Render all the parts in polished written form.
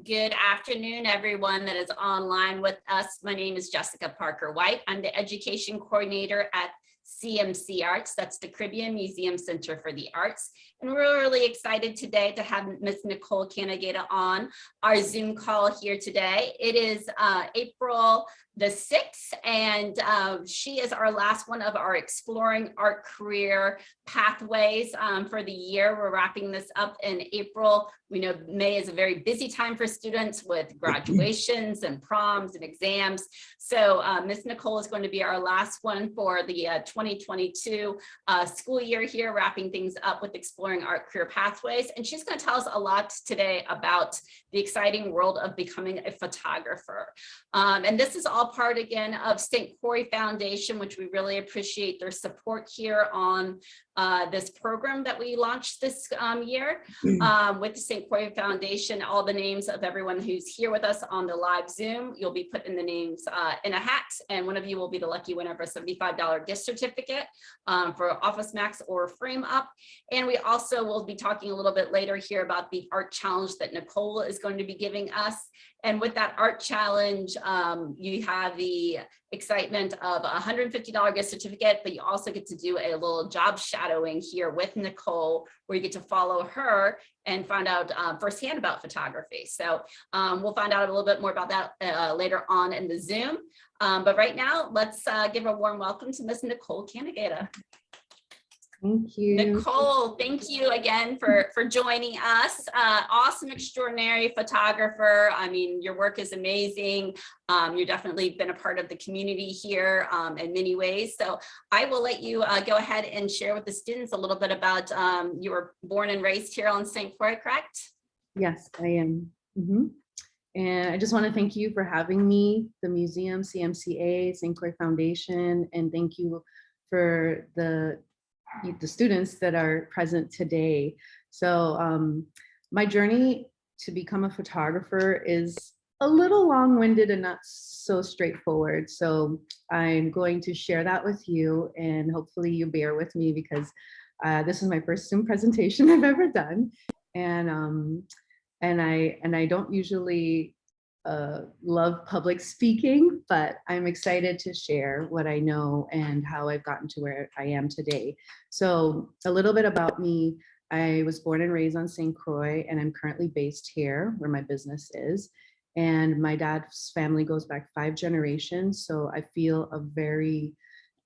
Good afternoon, everyone that is online with us. My name is Jessica Parker White. I'm the Education Coordinator at CMC Arts. That's the Caribbean Museum Center for the Arts. And we're really excited today to have Ms. Nicole Canegata on our Zoom call here today. It is April the 6th, and she is our last one of our Exploring Art Career Pathways for the year. We're wrapping this up in April. We know May is a very busy time for students with graduations and proms and exams. So Ms. Nicole is going to be our last one for the 2022 school year here, wrapping things up with Exploring Art Career Pathways. And she's going to tell us a lot today about the exciting world of becoming a photographer. And this is all part, again, of St. Croix Foundation, which we really appreciate their support here on this program that we launched this year with the St. Croix Foundation. All the names of everyone who's here with us on the live Zoom, you'll be putting the names in a hat, and one of you will be the lucky winner of a $75 gift certificate for Office Max or Frame Up. And we also will be talking a little bit later here about the art challenge that Nicole is going to be giving us. And with that art challenge, you have the excitement of a $150 gift certificate, but you also get to do a little job shadowing here with Nicole, where you get to follow her and find out firsthand about photography. So we'll find out a little bit more about that later on in the Zoom. But right now, let's give a warm welcome to Ms. Nicole Canegata. Thank you. Nicole, thank you again for joining us. Awesome, extraordinary photographer. I mean, your work is amazing. You've definitely been a part of the community here in many ways. So I will let you go ahead and share with the students a little bit about you were born and raised here on St. Croix, correct? Yes, I am. And I just want to thank you for having me, the museum, CMCA, St. Croix Foundation, and thank you for the students that are present today. So my journey to become a photographer is a little long-winded and not so straightforward. So I'm going to share that with you, and hopefully you bear with me, because this is my first Zoom presentation I've ever done. And I don't usually love public speaking, but I'm excited to share what I know and how I've gotten to where I am today. So a little bit about me. I was born and raised on St. Croix, and I'm currently based here where my business is. And my dad's family goes back 5 generations. So I feel a very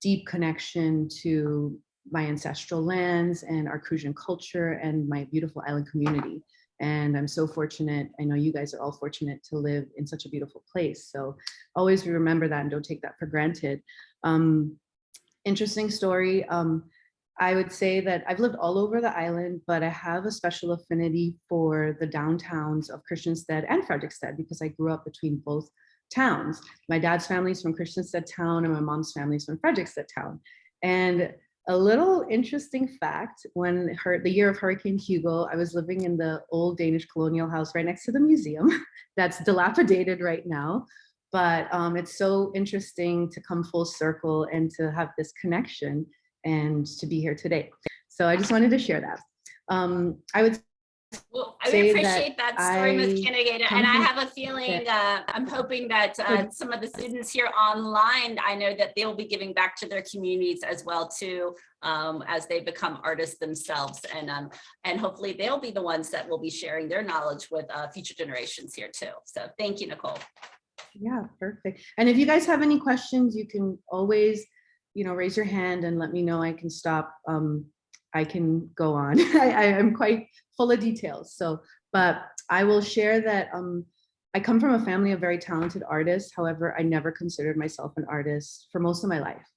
deep connection to my ancestral lands and our Crucian culture and my beautiful island community. And I'm so fortunate, I know you guys are all fortunate to live in such a beautiful place. So always remember that and don't take that for granted. Interesting story. I would say that I've lived all over the island, but I have a special affinity for the downtowns of Christiansted and Frederiksted, because I grew up between both towns. My dad's family is from Christiansted town and my mom's family is from Frederiksted town. And a little interesting fact, when the year of Hurricane Hugo, I was living in the old Danish colonial house right next to the museum that's dilapidated right now. But it's so interesting to come full circle and to have this connection and to be here today. So I just wanted to share that. I would Well, I appreciate that story, Ms. Canegata, and I have a feeling, I'm hoping that some of the students here online, I know that they'll be giving back to their communities as well too, as they become artists themselves, and hopefully they'll be the ones that will be sharing their knowledge with future generations here too. So thank you, Nicole. Yeah, perfect. And if you guys have any questions, you can always, raise your hand and let me know. I can stop. I can go on. I am quite full of details. So, but I will share that I come from a family of very talented artists. However, I never considered myself an artist for most of my life.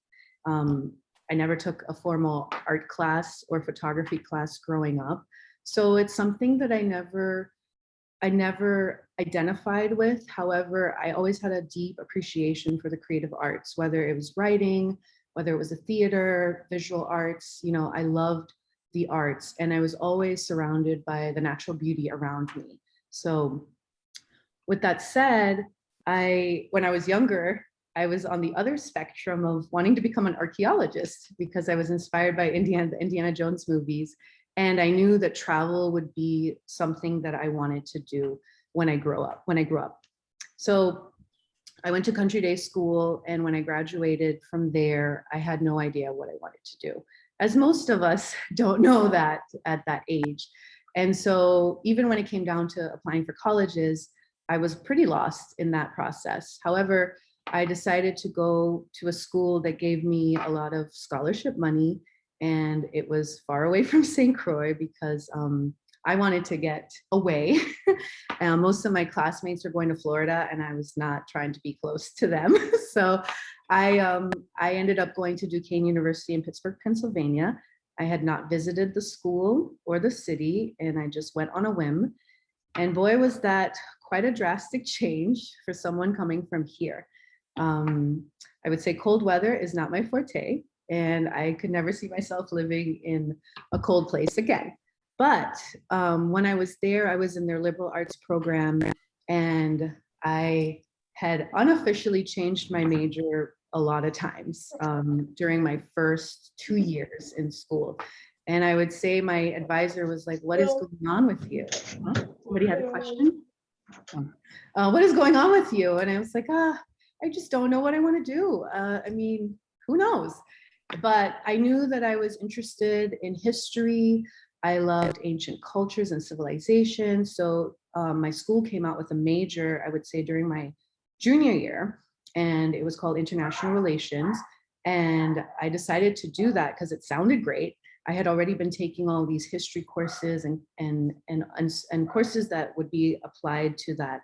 I never took a formal art class or photography class growing up. So it's something that I never identified with. However, I always had a deep appreciation for the creative arts, whether it was writing, whether it was a theater, visual arts. I loved the arts, and I was always surrounded by the natural beauty around me. So with that said, when I was younger, I was on the other spectrum of wanting to become an archaeologist, because I was inspired by the Indiana Jones movies. And I knew that travel would be something that I wanted to do. when I grew up. So I went to country day school, and when I graduated from there, I had no idea what I wanted to do, as most of us don't know that at that age. And so even when it came down to applying for colleges, I was pretty lost in that process. However, I decided to go to a school that gave me a lot of scholarship money, and it was far away from St. Croix because I wanted to get away. Most of my classmates were going to Florida, and I was not trying to be close to them. So I ended up going to Duquesne University in Pittsburgh, Pennsylvania. I had not visited the school or the city, and I just went on a whim. And boy, was that quite a drastic change for someone coming from here. I would say cold weather is not my forte, and I could never see myself living in a cold place again. But when I was there, I was in their liberal arts program, and I had unofficially changed my major a lot of times during my first 2 years in school. And I would say my advisor was like, "What is going on with you?" Huh? Somebody had a question? What is going on with you? And I was like, I just don't know what I want to do. I mean, who knows? But I knew that I was interested in history. I loved ancient cultures and civilization. So my school came out with a major, I would say, during my junior year, and it was called International Relations. And I decided to do that because it sounded great. I had already been taking all these history courses and courses that would be applied to that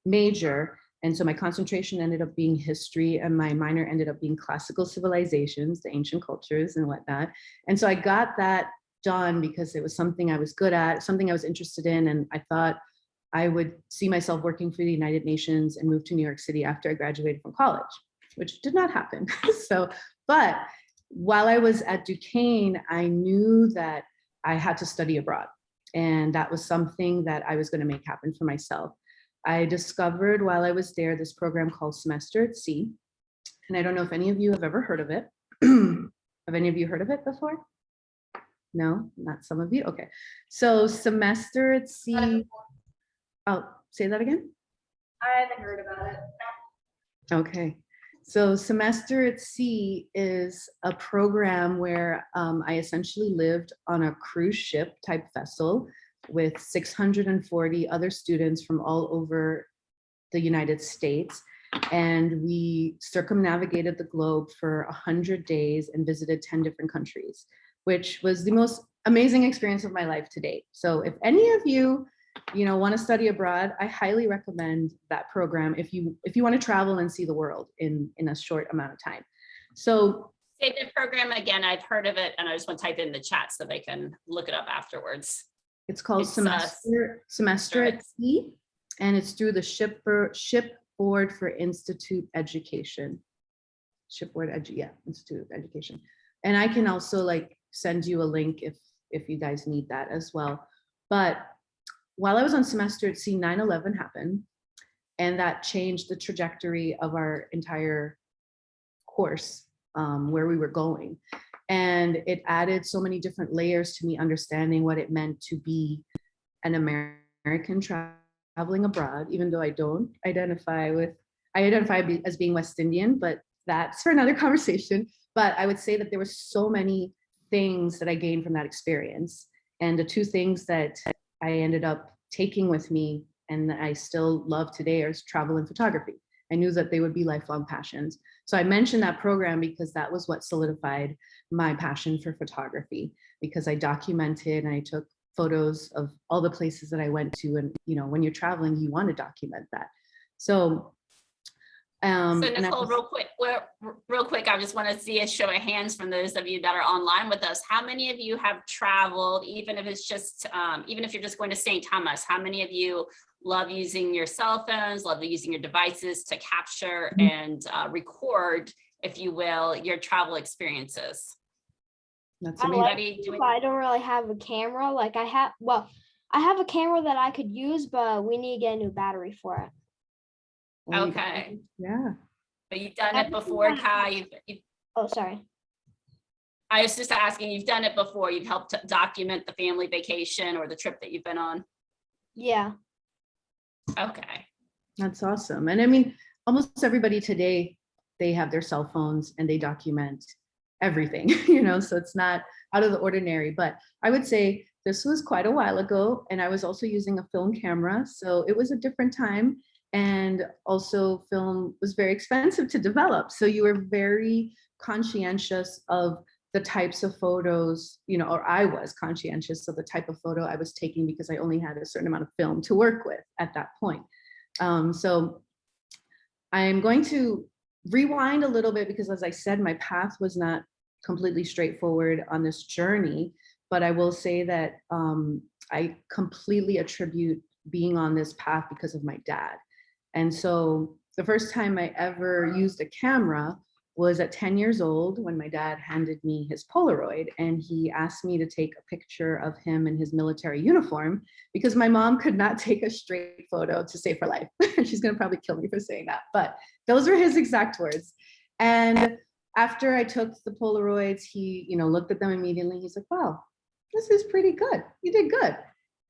major. And so my concentration ended up being history, and my minor ended up being classical civilizations, the ancient cultures and whatnot. And so I got that done because it was something I was good at, something I was interested in. And I thought I would see myself working for the United Nations and move to New York City after I graduated from college, which did not happen. But while I was at Duquesne, I knew that I had to study abroad. And that was something that I was going to make happen for myself. I discovered while I was there this program called Semester at Sea. And I don't know if any of you have ever heard of it. Have any of you heard of it before? No, not some of you. Okay. So Semester at Sea. Oh, say that again. I haven't heard about it. Okay. So Semester at Sea is a program where I essentially lived on a cruise ship type vessel with 640 other students from all over the United States. And we circumnavigated the globe for 100 days and visited 10 different countries, which was the most amazing experience of my life to date. So if any of you want to study abroad, I highly recommend that program if you want to travel and see the world in a short amount of time. So say the program again. I've heard of it, and I just want to type it in the chat so they can look it up afterwards. It's called Semester at Sea, and it's through the Shipboard for Institute Education. Institute of Education. And I can also send you a link if you guys need that as well. But while I was on Semester at Sea, 9/11 happened, and that changed the trajectory of our entire course, where we were going. And it added so many different layers to me understanding what it meant to be an American traveling abroad, even though I don't identify as being West Indian, but that's for another conversation. But I would say that there were so many things that I gained from that experience. And the two things that I ended up taking with me and I still love today are travel and photography. I knew that they would be lifelong passions. So I mentioned that program because that was what solidified my passion for photography, because I documented and I took photos of all the places that I went to. And, when you're traveling, you want to document that. So Nicole, real quick, I just want to see a show of hands from those of you that are online with us. How many of you have traveled, even if it's just, even if you're just going to St. Thomas, how many of you love using your cell phones, love using your devices to capture and record, if you will, your travel experiences? That's amazing. I don't really have a camera. I have a camera that I could use, but we need to get a new battery for it. Okay. Yeah. But you've done it before, Kai. Oh, sorry. I was just asking, you've done it before. You've helped to document the family vacation or the trip that you've been on. Yeah. Okay. That's awesome. And I mean, almost everybody today, they have their cell phones and they document everything, so it's not out of the ordinary. But I would say this was quite a while ago, and I was also using a film camera. So it was a different time. And also, film was very expensive to develop. So you were very conscientious of the types of photos, or I was conscientious of the type of photo I was taking because I only had a certain amount of film to work with at that point. So I'm going to rewind a little bit because, as I said, my path was not completely straightforward on this journey, but I will say that I completely attribute being on this path because of my dad. And so the first time I ever used a camera was at 10 years old when my dad handed me his Polaroid, and he asked me to take a picture of him in his military uniform because my mom could not take a straight photo to save her life. She's going to probably kill me for saying that, but those were his exact words. And after I took the Polaroids, he, looked at them immediately. He's like, wow, this is pretty good. You did good.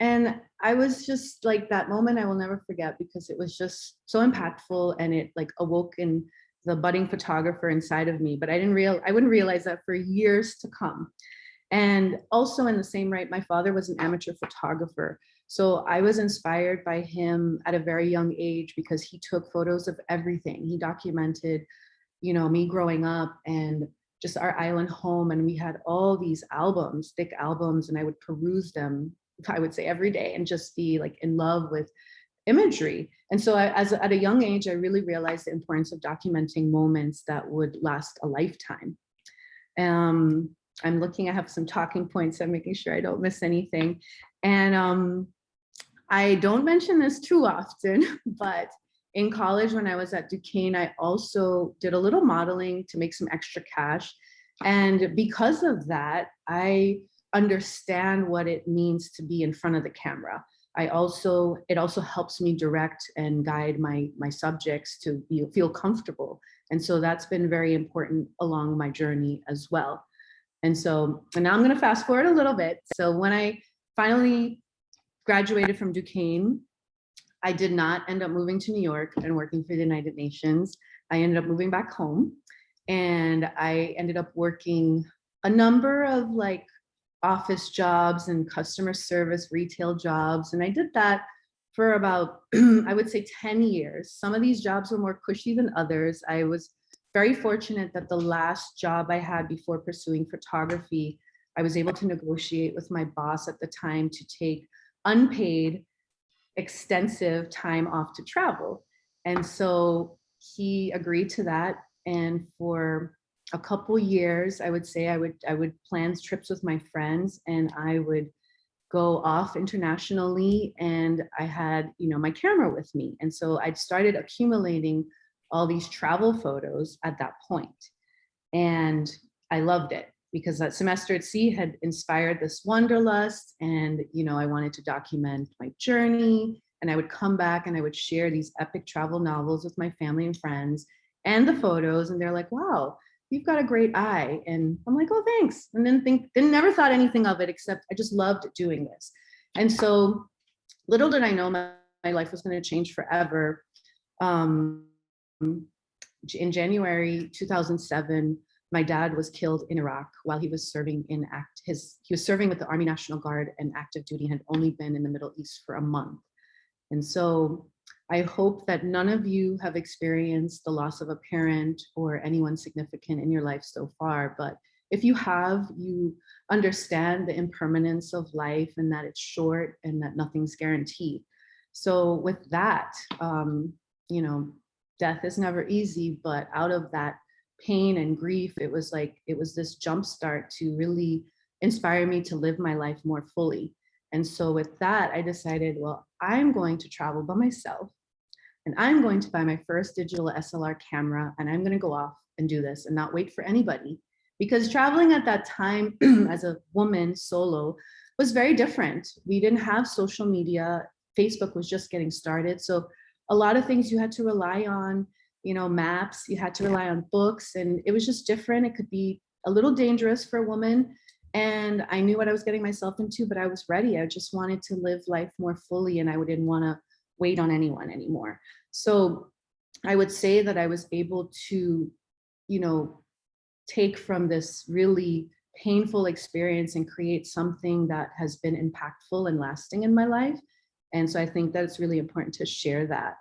And I was just like, that moment I will never forget because it was just so impactful, and it like awoke in the budding photographer inside of me. But I wouldn't realize that for years to come. And also in the same right, my father was an amateur photographer. So I was inspired by him at a very young age because he took photos of everything. He documented, me growing up and just our island home. And we had all these albums, thick albums, and I would peruse them, I would say, every day and just be like in love with imagery. And so at a young age, I really realized the importance of documenting moments that would last a lifetime. I'm looking, I have some talking points. I'm making sure I don't miss anything. And I don't mention this too often, but in college, when I was at Duquesne, I also did a little modeling to make some extra cash. And because of that, I understand what it means to be in front of the camera. It also helps me direct and guide my subjects to feel comfortable. And so that's been very important along my journey as well. And now I'm going to fast forward a little bit. So when I finally graduated from Duquesne, I did not end up moving to New York and working for the United Nations. I ended up moving back home, and I ended up working a number of like office jobs and customer service retail jobs. And I did that for about, I would say 10 years. Some of these jobs were more cushy than others. I was very fortunate that the last job I had before pursuing photography, I was able to negotiate with my boss at the time to take unpaid, extensive time off to travel. And so he agreed to that. And for a couple years, I would say I would plan trips with my friends, and I would go off internationally, and I had, my camera with me. And so I'd started accumulating all these travel photos at that point. And I loved it because that semester at sea had inspired this wanderlust, and, I wanted to document my journey. And I would come back and I would share these epic travel novels with my family and friends and the photos. And they're like, wow, you've got a great eye. And I'm like, oh, thanks. And then never thought anything of it, except I just loved doing this. And so little did I know my life was going to change forever. In January 2007, my dad was killed in Iraq while he was serving he was serving with the Army National Guard, and active duty had only been in the Middle East for a month. And so I hope that none of you have experienced the loss of a parent or anyone significant in your life so far. But if you have, you understand the impermanence of life and that it's short and that nothing's guaranteed. So with that, death is never easy, but out of that pain and grief, it was this jumpstart to really inspire me to live my life more fully. And so with that, I decided, well, I'm going to travel by myself, and I'm going to buy my first digital SLR camera, and I'm going to go off and do this and not wait for anybody. Because traveling at that time as a woman solo was very different. We didn't have social media. Facebook was just getting started. So a lot of things you had to rely on, maps, you had to rely on books, and it was just different. It could be a little dangerous for a woman. And I knew what I was getting myself into, but I was ready. I just wanted to live life more fully, and I didn't want to wait on anyone anymore. So I would say that I was able to, you know, take from this really painful experience and create something that has been impactful and lasting in my life. And so I think that it's really important to share that.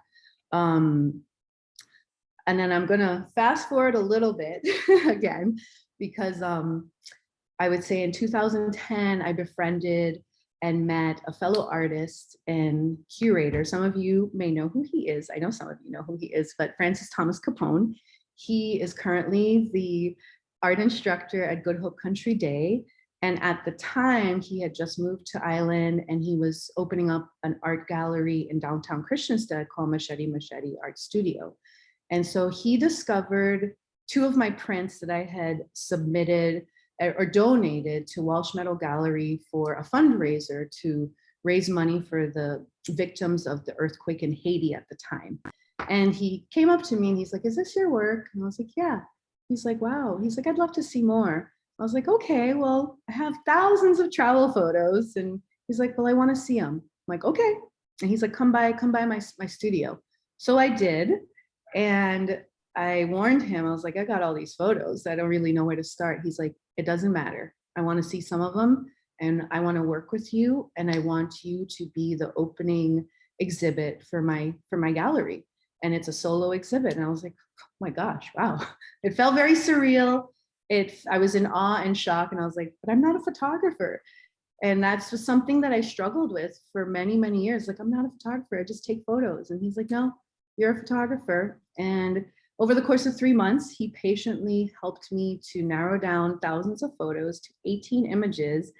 And then I'm gonna fast forward a little bit again, because I would say in 2010, I befriended and met a fellow artist and curator. Some of you may know who he is. I know some of you know who he is, but Francis Thomas Capone. He is currently the art instructor at Good Hope Country Day. And at the time, he had just moved to Island and he was opening up an art gallery in downtown Christiansted called Machete Art Studio. And so he discovered 2 of my prints that I had submitted or donated to Walsh Meadow Gallery for a fundraiser to raise money for the victims of the earthquake in Haiti at the time. And he came up to me and he's like, "Is this your work?" And I was like, "Yeah." He's like, "Wow." He's like, "I'd love to see more." I was like, "Okay, well, I have thousands of travel photos." And he's like, "Well, I want to see them." I'm like, "Okay." And he's like, come by my studio." So I did. And I warned him, I was like, "I got all these photos. I don't really know where to start." He's like, "It doesn't matter. I want to see some of them and I want to work with you. And I want you to be the opening exhibit for my gallery. And it's a solo exhibit." And I was like, "Oh my gosh, wow." It felt very surreal. I was in awe and shock. And I was like, "But I'm not a photographer." And that's just something that I struggled with for many, many years. Like, "I'm not a photographer. I just take photos." And he's like, "No, you're a photographer." And over the course of 3 months, he patiently helped me to narrow down thousands of photos to 18 images.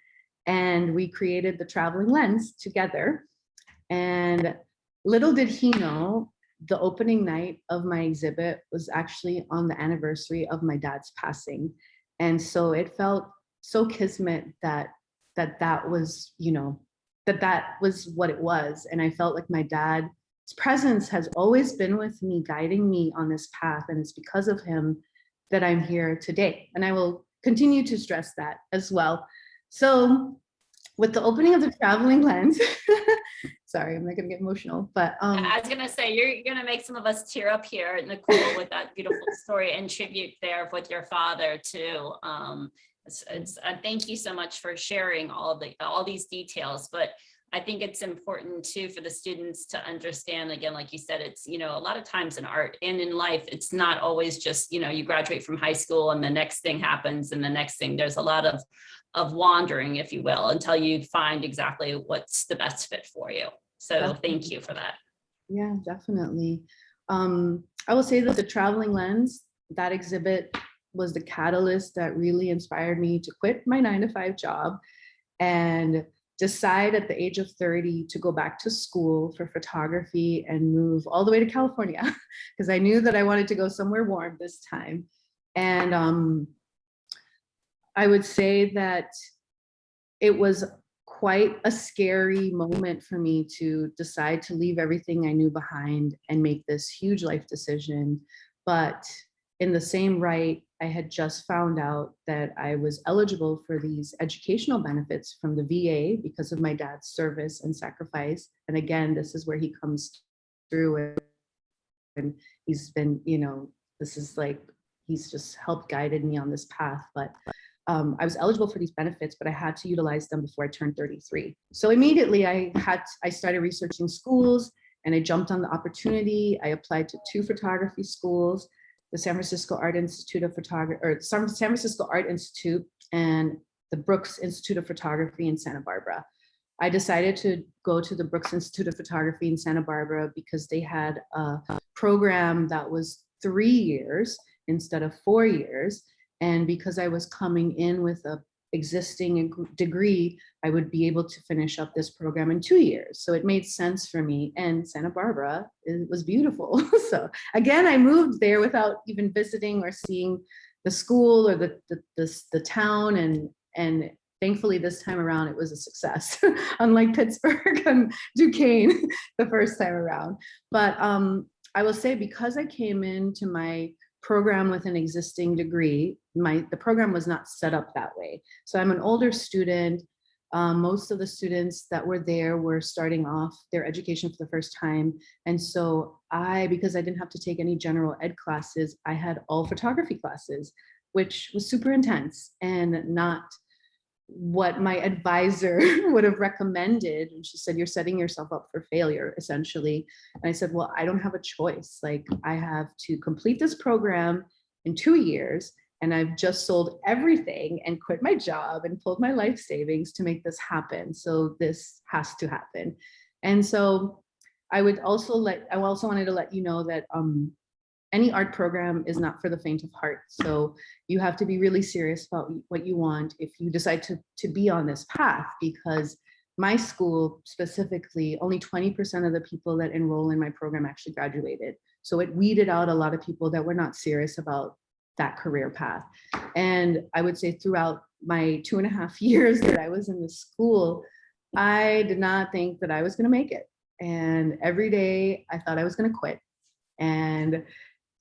And we created the traveling lens together. And little did he know, the opening night of my exhibit was actually on the anniversary of my dad's passing. And so it felt so kismet that was, you know, that was what it was. And I felt like my dad's presence has always been with me, guiding me on this path. And it's because of him that I'm here today. And I will continue to stress that as well. So with the opening of the traveling lens, sorry, I'm not gonna get emotional, but I was gonna say, you're gonna make some of us tear up here, Nicole, with that beautiful story and tribute there with your father too. Thank you so much for sharing all these details, but I think it's important too for the students to understand, again, like you said, it's, you know, a lot of times in art and in life, it's not always just, you know, you graduate from high school and the next thing happens and the next thing. There's a lot of wandering, if you will, until you find exactly what's the best fit for you. So Definitely. Thank you for that. Yeah, definitely. I will say that the traveling lens, that exhibit was the catalyst that really inspired me to quit my 9-to-5 job and decide at the age of 30 to go back to school for photography and move all the way to California because I knew that I wanted to go somewhere warm this time. And I would say that it was quite a scary moment for me to decide to leave everything I knew behind and make this huge life decision. But in the same right, I had just found out that I was eligible for these educational benefits from the VA because of my dad's service and sacrifice. And again, this is where he comes through and he's been, you know, this is like, he's just helped guided me on this path. But I was eligible for these benefits, but I had to utilize them before I turned 33. So immediately I started researching schools and I jumped on the opportunity. I applied to 2 photography schools, the San Francisco Art Institute of Photography, or San Francisco Art Institute and the Brooks Institute of Photography in Santa Barbara. I decided to go to the Brooks Institute of Photography in Santa Barbara because they had a program that was 3 years instead of 4 years. And because I was coming in with a existing degree, I would be able to finish up this program in 2 years. So it made sense for me. And Santa Barbara, it was beautiful. So again, I moved there without even visiting or seeing the school or the town. And thankfully this time around, it was a success, unlike Pittsburgh and Duquesne the first time around. But I will say, because I came into my program with an existing degree, the program was not set up that way. So I'm an older student. Most of the students that were there were starting off their education for the first time. And so because I didn't have to take any general ed classes, I had all photography classes, which was super intense and not what my advisor would have recommended. And she said, you're setting yourself up for failure, essentially. And I said, well, I don't have a choice. Like, I have to complete this program in 2 years, and I've just sold everything and quit my job and pulled my life savings to make this happen. So this has to happen. And so I also wanted to let you know that any art program is not for the faint of heart. So you have to be really serious about what you want if you decide to be on this path, because my school specifically, only 20% of the people that enroll in my program actually graduated. So it weeded out a lot of people that were not serious about that career path. And I would say throughout my 2.5 years that I was in the school, I did not think that I was going to make it. And every day I thought I was going to quit. And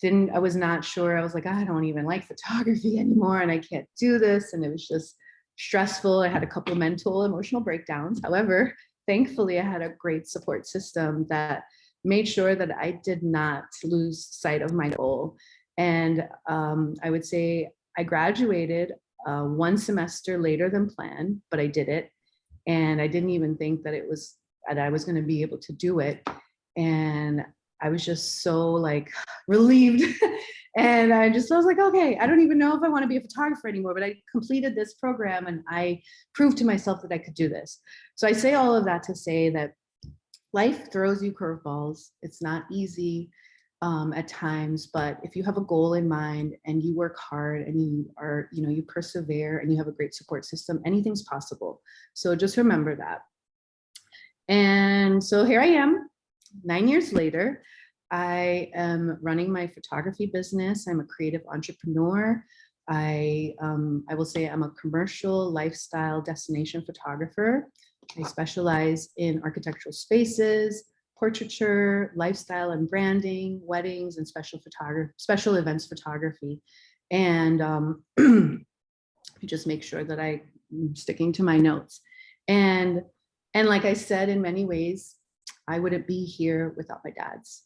I was not sure. I was like, I don't even like photography anymore, and I can't do this. And it was just stressful. I had a couple of mental, emotional breakdowns. However, thankfully, I had a great support system that made sure that I did not lose sight of my goal. And I would say I graduated 1 semester later than planned, but I did it. And I didn't even think that I was going to be able to do it. And I was just so like relieved. And I was like, okay, I don't even know if I want to be a photographer anymore, but I completed this program and I proved to myself that I could do this. So I say all of that to say that life throws you curveballs. It's not easy at times, but if you have a goal in mind and you work hard and you persevere and you have a great support system, anything's possible. So just remember that. And so here I am, 9 years later. I am running my photography business. I'm a creative entrepreneur. I will say I'm a commercial lifestyle destination photographer. I specialize in architectural spaces, portraiture, lifestyle and branding, weddings, and special events photography. And just make sure that I'm sticking to my notes. And like I said, in many ways, I wouldn't be here without my dad's,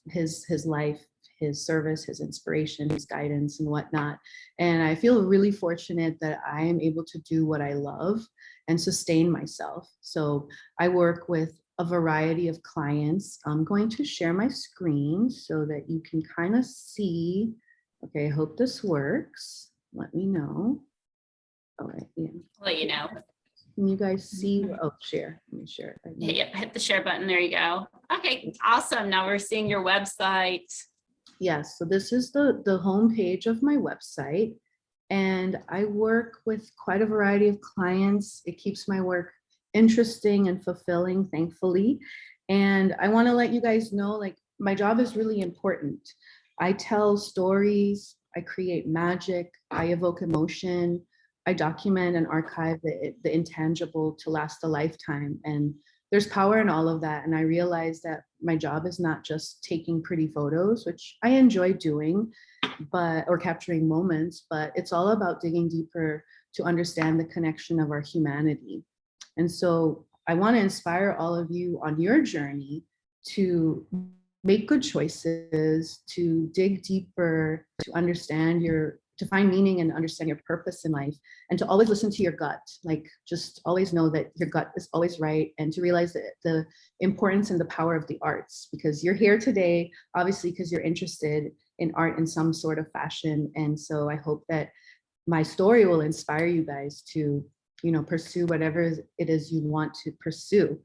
his life, his service, his inspiration, his guidance and whatnot. And I feel really fortunate that I am able to do what I love and sustain myself. So I work with a variety of clients. I'm going to share my screen so that you can kind of see. Okay, I hope this works. Let me know. All right, yeah. I'll let you know. Can you guys see? Oh, share. Let me share it. Yep, hit the share button. There you go. Okay, awesome. Now we're seeing your website. Yes, so this is the home page of my website, and I work with quite a variety of clients. It keeps my work interesting and fulfilling, thankfully. And I want to let you guys know, like, my job is really important. I tell stories, I create magic, I evoke emotion, I document and archive the intangible to last a lifetime. And there's power in all of that. And I realized that my job is not just taking pretty photos, which I enjoy doing, or capturing moments, but it's all about digging deeper to understand the connection of our humanity. And so I want to inspire all of you on your journey to make good choices, to dig deeper, to find meaning and understand your purpose in life, and to always listen to your gut. Like, just always know that your gut is always right, and to realize that the importance and the power of the arts, because you're here today, obviously, because you're interested in art in some sort of fashion. And so I hope that my story will inspire you guys to, pursue whatever it is you want to pursue.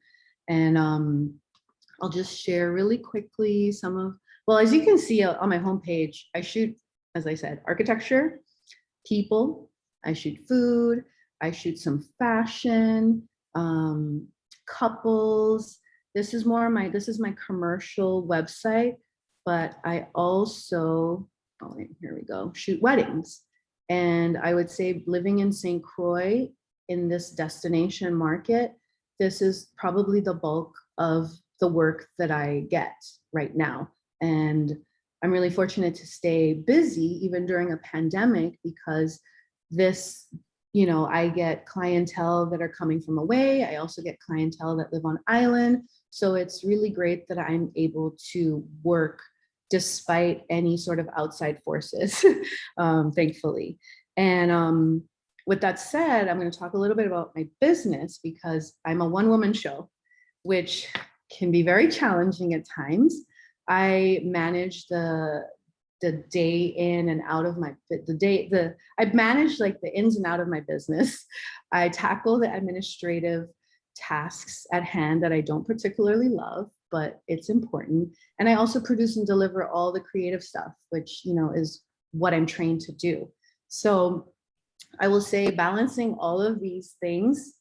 And I'll just share really quickly as you can see on my homepage, I shoot, as I said, architecture, people, I shoot food, I shoot some fashion, couples. This is my commercial website, but I also, here we go, shoot weddings. And I would say, living in St. Croix in this destination market, this is probably the bulk of the work that I get right now. And I'm really fortunate to stay busy even during a pandemic, because this you know, I get clientele that are coming from away. I also get clientele that live on island. So it's really great that I'm able to work despite any sort of outside forces, thankfully. And with that said, I'm going to talk a little bit about my business because I'm a one-woman show, which can be very challenging at times. I manage the day in and out of my I've managed like the ins and out of my business. I tackle the administrative tasks at hand that I don't particularly love, but it's important. And I also produce and deliver all the creative stuff, which, you know, is what I'm trained to do. So I will say balancing all of these things,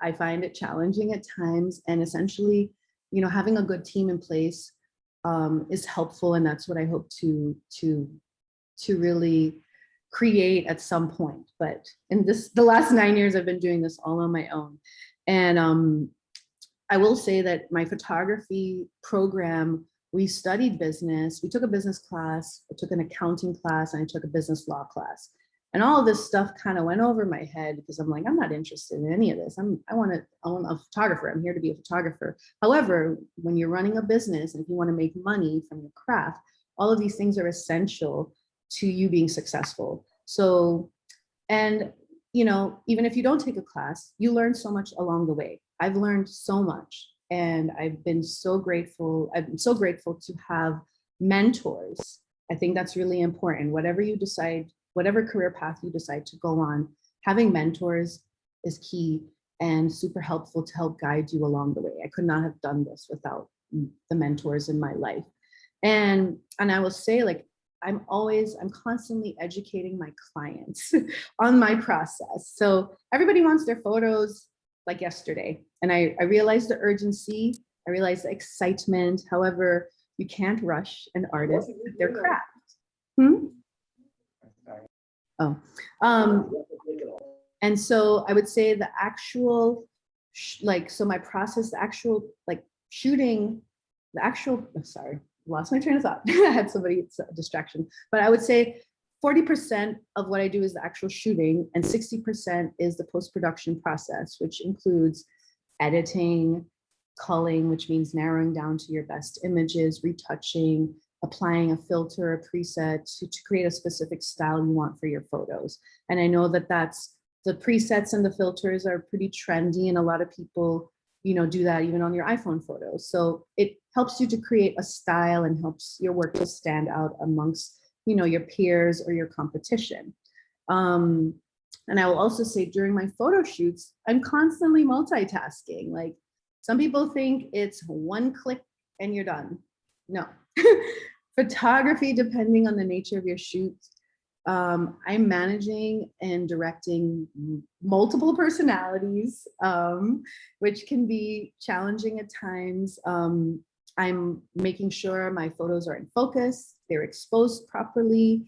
I find it challenging at times, and essentially, you know, having a good team in place is helpful, and that's what I hope to really create at some point. But in the last 9 years, I've been doing this all on my own, and I will say that my photography program, we studied business. We took a business class, I took an accounting class, and I took a business law class. And all of this stuff kind of went over my head because I'm like, I'm not interested in any of this. I'm a photographer. I'm here to be a photographer. However, when you're running a business and if you want to make money from your craft, all of these things are essential to you being successful. So, and you know, even if you don't take a class, you learn so much along the way. I've learned so much, and I've been so grateful. I'm so grateful to have mentors. I think that's really important. Whatever you decide, whatever career path you decide to go on, having mentors is key and super helpful to help guide you along the way. I could not have done this without the mentors in my life. And I will say, like, I'm constantly educating my clients on my process. So everybody wants their photos like yesterday. And I realized the urgency, I realized the excitement. However, you can't rush an artist with their craft. Oh, and so I would say the actual, so my process, the actual shooting, sorry, lost my train of thought. I had somebody, it's a distraction, but I would say 40% of what I do is the actual shooting and 60% is the post-production process, which includes editing, culling, which means narrowing down to your best images, retouching, applying a filter, a preset to create a specific style you want for your photos. And I know that the presets and the filters are pretty trendy, and a lot of people, you know, do that even on your iPhone photos. So it helps you to create a style and helps your work to stand out amongst, you know, your peers or your competition. And I will also say during my photo shoots, I'm constantly multitasking. Like, some people think it's one click and you're done. No. Photography, depending on the nature of your shoot, I'm managing and directing multiple personalities, which can be challenging at times. I'm making sure my photos are in focus, they're exposed properly.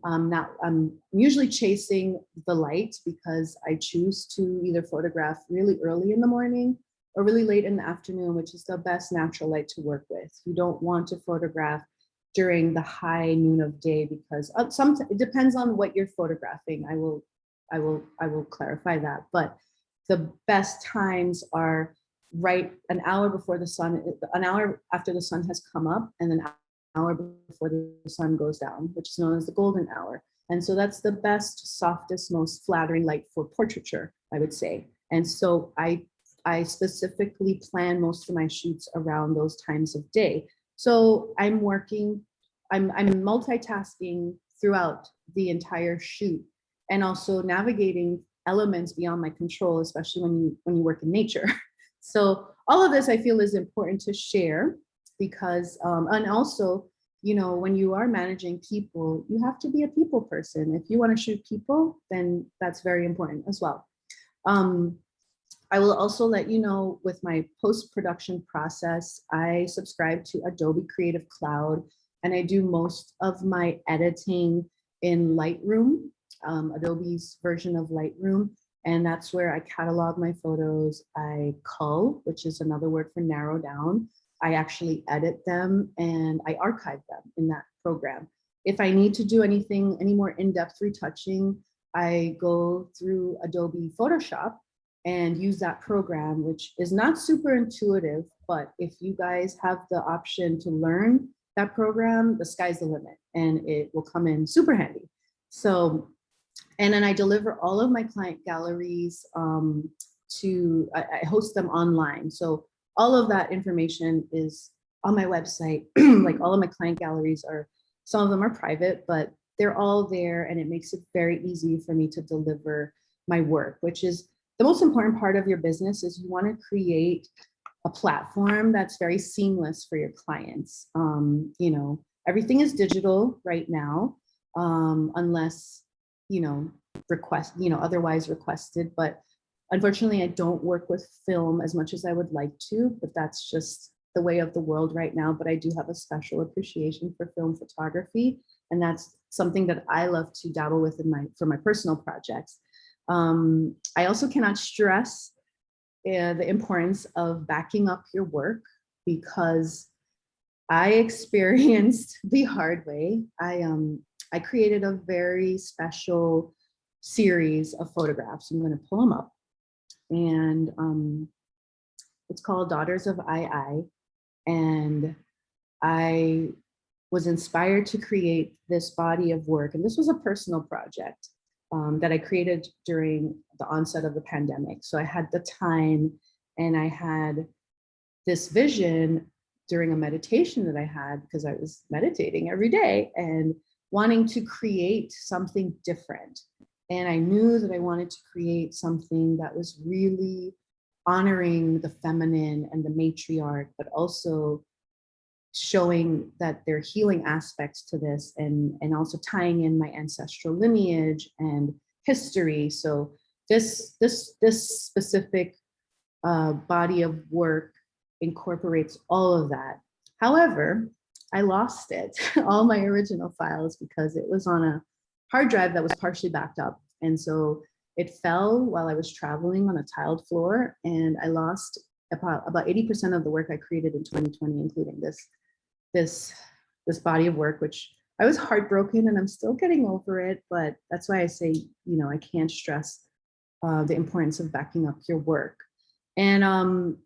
I'm usually chasing the light because I choose to either photograph really early in the morning or really late in the afternoon, which is the best natural light to work with. You don't want to photograph during the high noon of day because it depends on what you're photographing. I will clarify that, but the best times are right an hour before the sun, an hour after the sun has come up, and an hour before the sun goes down, which is known as the golden hour. And so that's the best, softest, most flattering light for portraiture, I would say. And so I specifically plan most of my shoots around those times of day. So I'm multitasking throughout the entire shoot, and also navigating elements beyond my control, especially when you work in nature. So all of this I feel is important to share because, and also, you know, when you are managing people, you have to be a people person. If you want to shoot people, then that's very important as well. I will also let you know with my post-production process, I subscribe to Adobe Creative Cloud, and I do most of my editing in Lightroom, Adobe's version of Lightroom. And that's where I catalog my photos. I cull, which is another word for narrow down. I actually edit them and I archive them in that program. If I need to do any more in-depth retouching, I go through Adobe Photoshop and use that program, which is not super intuitive, but if you guys have the option to learn that program, the sky's the limit and it will come in super handy. So, and then I deliver all of my client galleries I host them online. So all of that information is on my website. Like all of my client galleries are, some of them are private, but they're all there, and it makes it very easy for me to deliver my work, which is the most important part of your business. Is you want to create a platform that's very seamless for your clients. You know, everything is digital right now, unless, you know, otherwise requested. But unfortunately, I don't work with film as much as I would like to, but that's just the way of the world right now. But I do have a special appreciation for film photography, and that's something that I love to dabble with for my personal projects. I also cannot stress the importance of backing up your work, because I experienced the hard way. I created a very special series of photographs. I'm going to pull them up, and it's called Daughters of II. And I was inspired to create this body of work, and this was a personal project that I created during the onset of the pandemic. So I had the time, and I had this vision during a meditation that I had, because I was meditating every day and wanting to create something different. And I knew that I wanted to create something that was really honoring the feminine and the matriarch, but also showing that there are healing aspects to this, and also tying in my ancestral lineage and history. So this specific body of work incorporates all of that. However, I lost it, all my original files, because it was on a hard drive that was partially backed up. And so it fell while I was traveling on a tiled floor, and I lost about 80% of the work I created in 2020, including this body of work, which I was heartbroken, and I'm still getting over it. But that's why I say, you know, I can't stress the importance of backing up your work. And I'm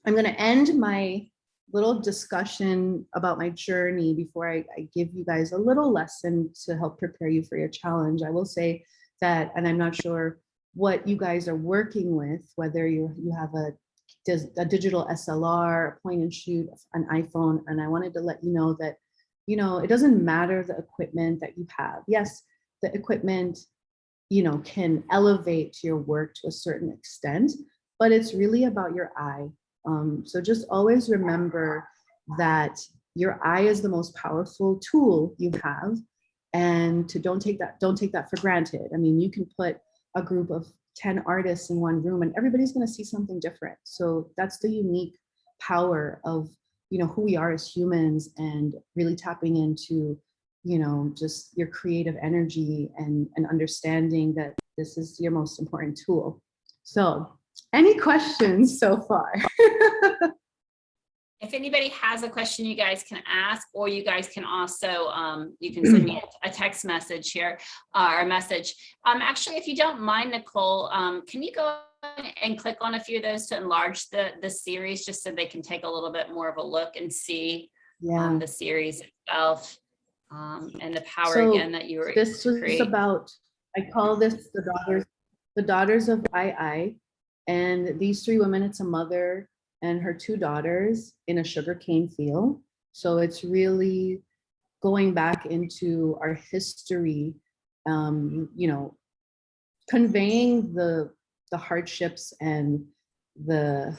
going to end my little discussion about my journey before I give you guys a little lesson to help prepare you for your challenge. I will say that, and I'm not sure what you guys are working with, whether you have a digital SLR, a point and shoot, an iPhone, and I wanted to let you know that, you know, it doesn't matter the equipment that you have. Yes, the equipment, you know, can elevate your work to a certain extent, but it's really about your eye. So just always remember that your eye is the most powerful tool you have, and don't take that for granted. I mean, you can put a group of 10 artists in one room and everybody's going to see something different. So that's the unique power of, you know, who we are as humans, and really tapping into, you know, just your creative energy and understanding that this is your most important tool. So any questions so far? If anybody has a question you guys can ask, or you guys can also, you can send me a text message here, or a message. Actually, if you don't mind, Nicole, can you go and click on a few of those to enlarge the series, just so they can take a little bit more of a look and see the series itself, and the power again that you were able to create. This was about, I call this the daughters of II. And these three women, it's a mother and her two daughters in a sugarcane field. So it's really going back into our history, you know, conveying the hardships and the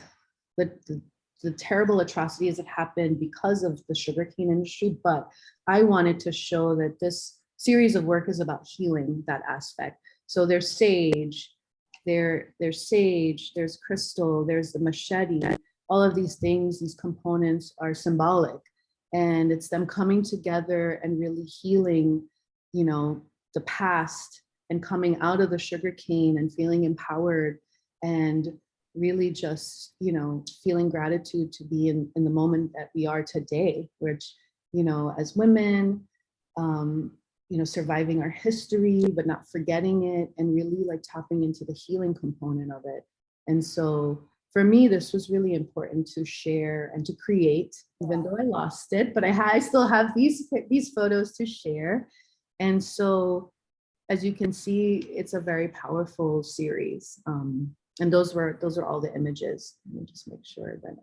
terrible atrocities that happened because of the sugarcane industry. But I wanted to show that this series of work is about healing that aspect. So there's sage, there's crystal, there's the machete. All of these things, these components are symbolic, and it's them coming together and really healing, you know, the past, and coming out of the sugarcane and feeling empowered, and really just, you know, feeling gratitude to be in the moment that we are today, which, you know, as women, surviving our history, but not forgetting it, and really like tapping into the healing component of it. And so for me, this was really important to share and to create, even though I lost it, but I still have these photos to share. And so, as you can see, it's a very powerful series. And those are all the images. Let me just make sure that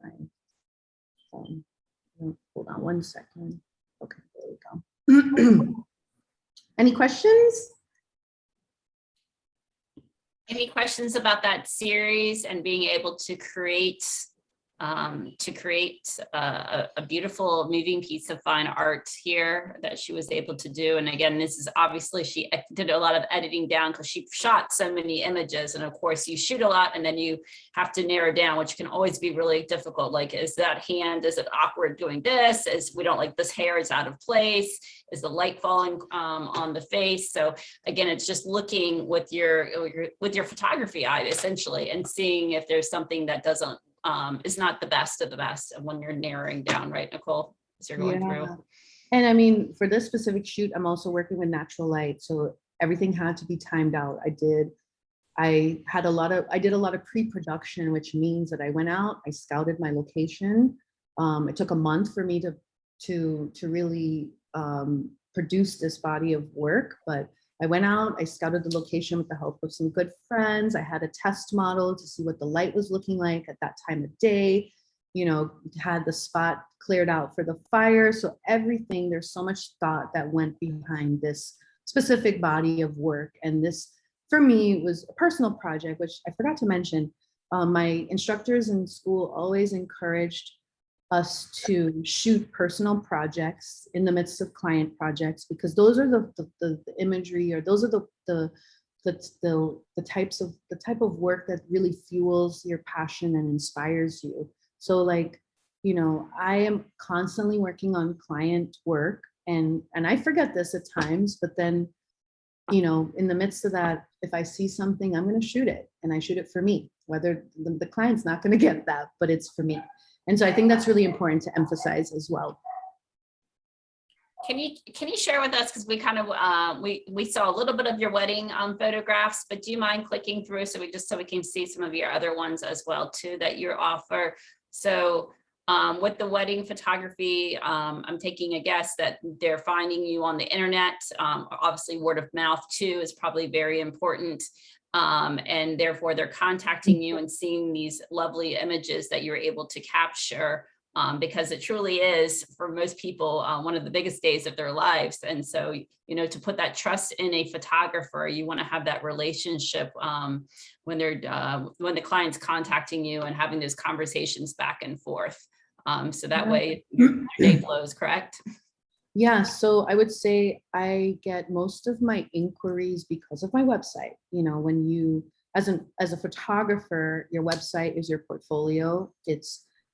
hold on one second. Okay, there we go. Any questions? Any questions about that series and being able to create a beautiful moving piece of fine art here that she was able to do? And again, this is obviously, she did a lot of editing down because she shot so many images, and of course you shoot a lot and then you have to narrow down, which can always be really difficult. Like, is that hand, is it awkward doing this? Is we don't like this hair is out of place? Is the light falling on the face? So again, it's just looking with your photography eye essentially, and seeing if there's something that doesn't is not the best of the best when you're narrowing down, right, Nicole, as you're going through. And I mean, for this specific shoot, I'm also working with natural light, so everything had to be timed out. I did a lot of pre-production, which means that I went out, I scouted my location. It took a month for me to really produce this body of work, but I went out, I scouted the location with the help of some good friends. I had a test model to see what the light was looking like at that time of day, had the spot cleared out for the fire. So everything, there's so much thought that went behind this specific body of work. And this, for me, was a personal project, which I forgot to mention. My instructors in school always encouraged us to shoot personal projects in the midst of client projects, because those are the imagery, or those are the type of work that really fuels your passion and inspires you. So like, I am constantly working on client work, and I forget this at times, but then, in the midst of that, if I see something, I'm going to shoot it, and I shoot it for me, whether the client's not going to get that, but it's for me. And so I think that's really important to emphasize as well. Can you share with us, because we kind of we saw a little bit of your wedding photographs, but do you mind clicking through so we can see some of your other ones as well too that you offer? So with the wedding photography, I'm taking a guess that they're finding you on the internet. Obviously word of mouth too is probably very important. And therefore they're contacting you and seeing these lovely images that you're able to capture, because it truly is, for most people, one of the biggest days of their lives. And so, to put that trust in a photographer, you want to have that relationship when the client's contacting you and having those conversations back and forth. So that way your day flows, correct? Yeah, so I would say I get most of my inquiries because of my website. When you, as a photographer, your website is your portfolio.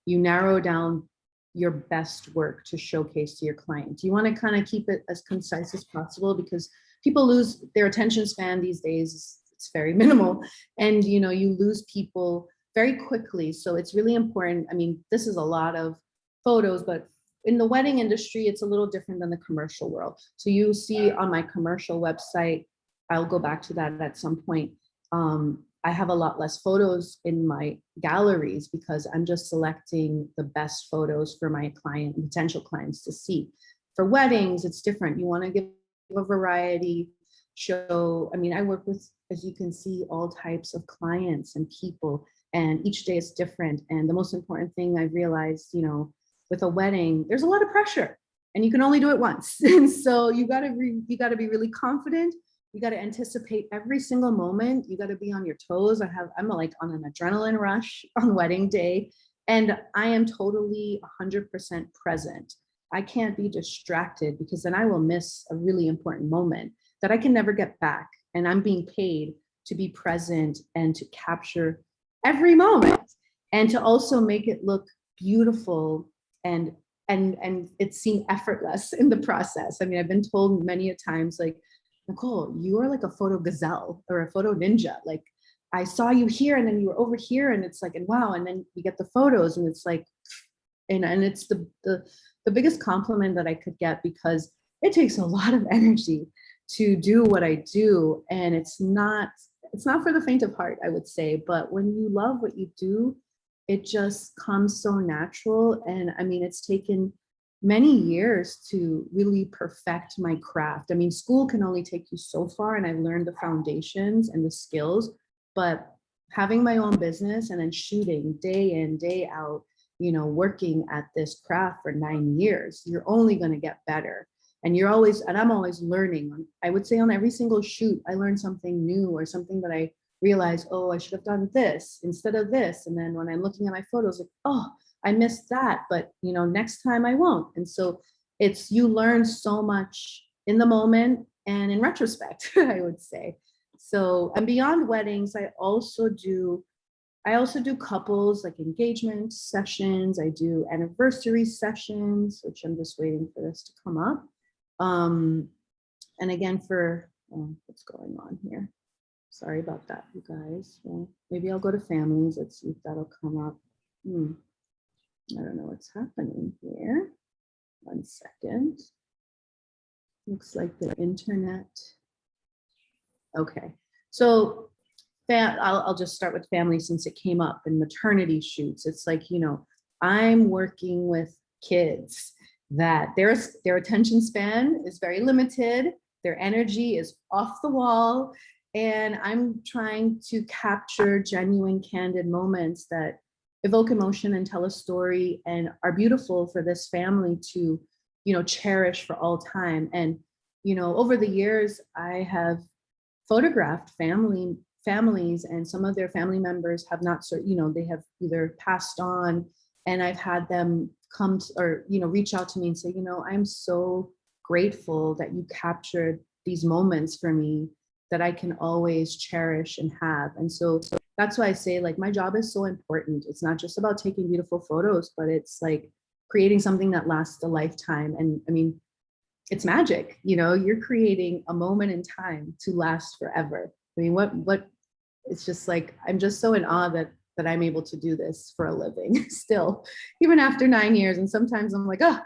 You narrow down your best work to showcase to your client. You want to kind of keep it as concise as possible, because people lose their attention span these days. It's very minimal, and you lose people very quickly. So it's really important. I mean, this is a lot of photos, but in the wedding industry, it's a little different than the commercial world. So you see on my commercial website, I'll go back to that at some point. I have a lot less photos in my galleries because I'm just selecting the best photos for my client and potential clients to see. For weddings, it's different. You want to give a variety show. I mean, I work with, as you can see, all types of clients and people, and each day is different. And the most important thing I realized, with a wedding, there's a lot of pressure, and you can only do it once. And so you got to be really confident. You got to anticipate every single moment. You got to be on your toes. I'm like on an adrenaline rush on wedding day, and I am totally 100% present. I can't be distracted, because then I will miss a really important moment that I can never get back. And I'm being paid to be present and to capture every moment, and to also make it look beautiful and it seemed effortless in the process. I mean, I've been told many a times, like, Nicole, you are like a photo gazelle or a photo ninja. Like, I saw you here and then you were over here, and it's like, and wow. And then we get the photos, and it's like, and it's the biggest compliment that I could get, because it takes a lot of energy to do what I do. And it's not for the faint of heart, I would say, but when you love what you do, it just comes so natural. And I mean, it's taken many years to really perfect my craft. I mean, school can only take you so far, and I've learned the foundations and the skills, but having my own business and then shooting day in, day out, you know, working at this craft for 9 years, you're only going to get better. And I'm always learning. I would say on every single shoot, I learn something new or something that I realize, oh, I should have done this instead of this. And then when I'm looking at my photos, like, oh, I missed that, but you know, next time I won't. And so you learn so much in the moment and in retrospect, I would say. So, and beyond weddings, I also do couples, like engagement sessions. I do anniversary sessions, which I'm just waiting for this to come up. And again, what's going on here? Sorry about that, you guys. Well, maybe I'll go to families. Let's see if that'll come up. I don't know what's happening here. 1 second. Looks like the internet. Okay, so I'll just start with family since it came up, and maternity shoots. It's like, you know, I'm working with kids that their attention span is very limited. Their energy is off the wall. And I'm trying to capture genuine, candid moments that evoke emotion and tell a story and are beautiful for this family to, you know, cherish for all time. And, you know, over the years, I have photographed families, and some of their family members have not, you know, they have either passed on, and I've had them come or, you know, reach out to me and say, you know, I'm so grateful that you captured these moments for me that I can always cherish and have. And so that's why I say, like, my job is so important. It's not just about taking beautiful photos, but it's like creating something that lasts a lifetime. And I mean, it's magic, you know, you're creating a moment in time to last forever. I mean, what it's just like, I'm just so in awe that I'm able to do this for a living still, even after 9 years. And sometimes I'm like, oh,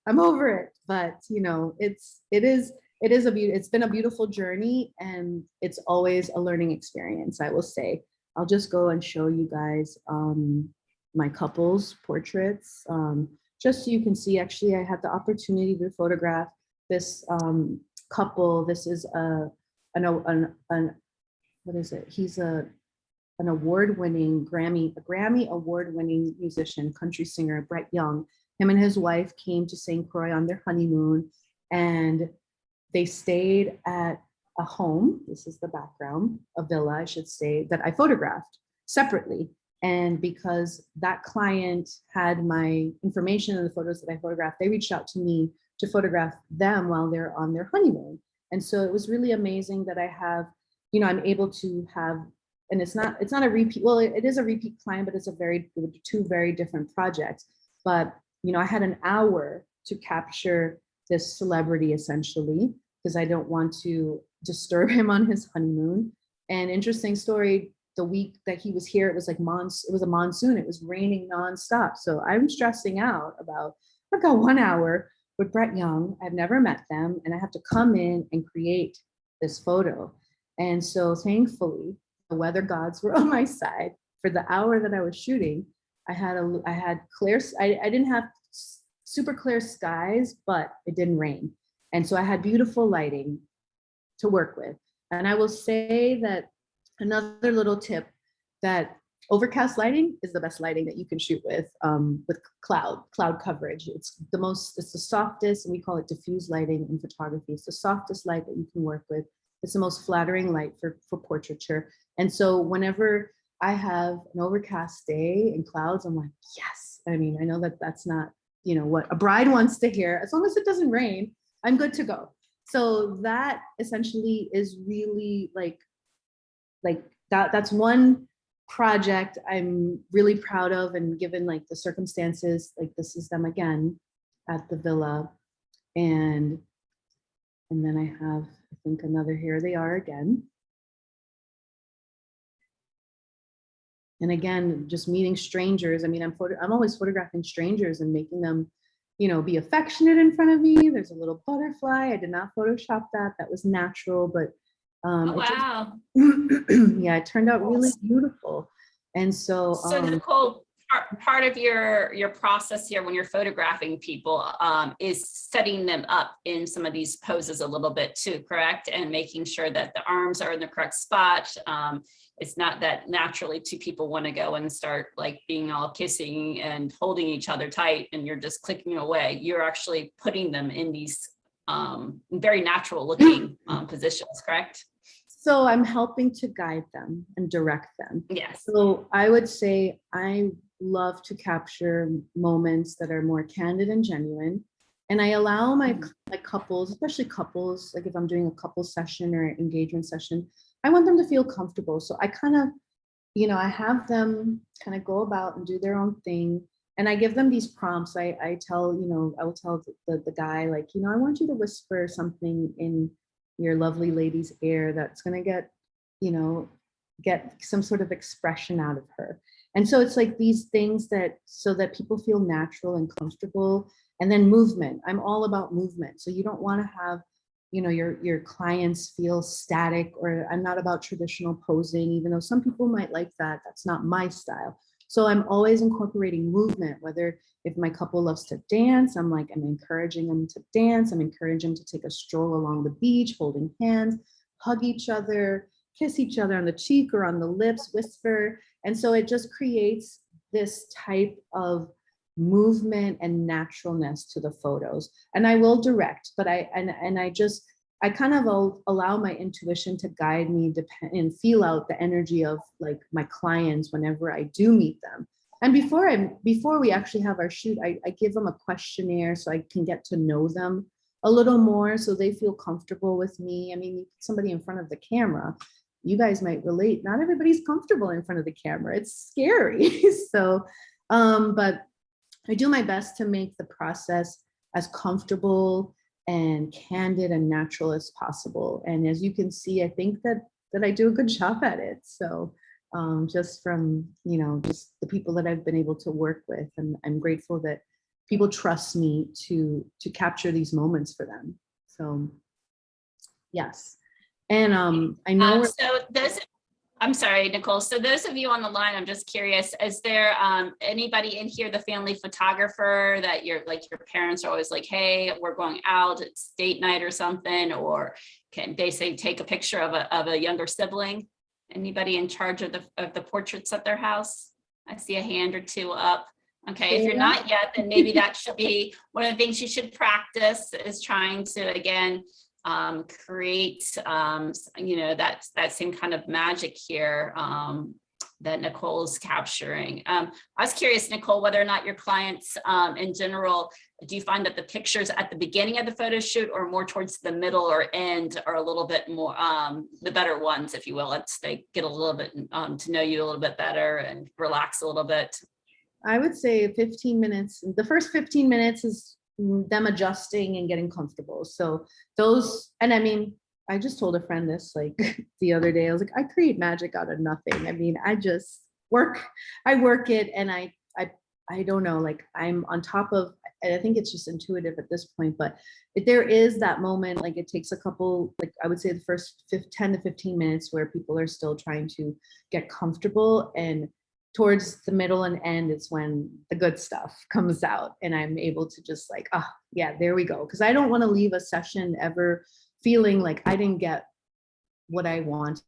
I'm over it. But you know, it's been a beautiful journey, and it's always a learning experience, I will say. I'll just go and show you guys my couples portraits, just so you can see. Actually, I had the opportunity to photograph this couple. This is what is it? He's an award-winning Grammy award-winning musician, country singer, Brett Young. Him and his wife came to St. Croix on their honeymoon, and they stayed at a home. This is the background, a villa, I should say, that I photographed separately. And because that client had my information in the photos that I photographed, they reached out to me to photograph them while they're on their honeymoon. And so it was really amazing that I have, you know, I'm able to have, and it's not a repeat, well, it is a repeat client, but it's two very different projects. But, you know, I had an hour to capture this celebrity essentially, because I don't want to disturb him on his honeymoon. And interesting story, the week that he was here, it was like it was a monsoon, it was raining nonstop. So I'm stressing out about, I've got 1 hour with Brett Young, I've never met them, and I have to come in and create this photo. And so thankfully, the weather gods were on my side. For the hour that I was shooting, I had clear, I didn't have super clear skies, but it didn't rain. And so I had beautiful lighting to work with. And I will say that another little tip, that overcast lighting is the best lighting that you can shoot with cloud coverage. It's the softest, and we call it diffuse lighting in photography. It's the softest light that you can work with. It's the most flattering light for portraiture. And so whenever I have an overcast day and clouds, I'm like, yes. I mean, I know that that's not, you know, what a bride wants to hear. As long as it doesn't rain, I'm good to go. So that essentially is really like that's one project I'm really proud of, and given like the circumstances, like this is them again at the villa. And then I have, I think, another, here they are again. And again, just meeting strangers. I mean, I'm always photographing strangers and making them be affectionate in front of me. There's a little butterfly. I did not Photoshop that. That was natural, but Oh, wow. yeah, it turned out really beautiful. And so, So Nicole, part of your process here when you're photographing people is setting them up in some of these poses a little bit too, correct? And making sure that the arms are in the correct spot. It's not that naturally two people want to go and start like being all kissing and holding each other tight and you're just clicking away. You're actually putting them in these very natural looking positions, correct? So I'm helping to guide them and direct them. Yes. So I would say I love to capture moments that are more candid and genuine. And I allow my couples, especially couples, like if I'm doing a couple session or engagement session, I want them to feel comfortable. So I kind of, I have them kind of go about and do their own thing. And I give them these prompts. I tell, I will tell the guy, like, I want you to whisper something in your lovely lady's ear that's going to get some sort of expression out of her. And so it's like these things so that people feel natural and comfortable. And then movement. I'm all about movement. So you don't want to have, your clients feel static, or I'm not about traditional posing, even though some people might like that. That's not my style. So I'm always incorporating movement, whether if my couple loves to dance, I'm encouraging them to dance. I'm encouraging them to take a stroll along the beach, holding hands, hug each other, kiss each other on the cheek or on the lips, whisper. And so it just creates this type of movement and naturalness to the photos. And I will direct, but I kind of allow my intuition to guide me and feel out the energy of like my clients whenever I do meet them. And before we actually have our shoot, I give them a questionnaire so I can get to know them a little more so they feel comfortable with me. I mean, somebody in front of the camera, you guys might relate. Not everybody's comfortable in front of the camera. It's scary. So, but I do my best to make the process as comfortable and candid and natural as possible. And as you can see, I think that I do a good job at it. So just from, just the people that I've been able to work with, and I'm grateful that people trust me to capture these moments for them. So yes. And I know I'm sorry, Nicole. So those of you on the line, I'm just curious, is there anybody in here, the family photographer that your parents are always like, hey, we're going out, it's date night or something, or can they say take a picture of a younger sibling? Anybody in charge of the portraits at their house? I see a hand or two up. Okay, if you're not yet, then maybe that should be one of the things you should practice, is trying to, again, create, that same kind of magic here that Nicole's capturing. I was curious, Nicole, whether or not your clients in general, do you find that the pictures at the beginning of the photo shoot or more towards the middle or end are a little bit more, the better ones, if you will, once they get a little bit to know you a little bit better and relax a little bit? I would say 15 minutes. The first 15 minutes is them adjusting and getting comfortable. So those, and I mean, I just told a friend this like the other day. I was like, I create magic out of nothing. I mean, I work it, and I don't know, like I'm on top of, and I think it's just intuitive at this point, but if there is that moment, like it takes a couple, like I would say the first 10 to 15 minutes where people are still trying to get comfortable, and towards the middle and end, it's when the good stuff comes out and I'm able to just like, yeah, there we go. Because I don't want to leave a session ever feeling like I didn't get what I wanted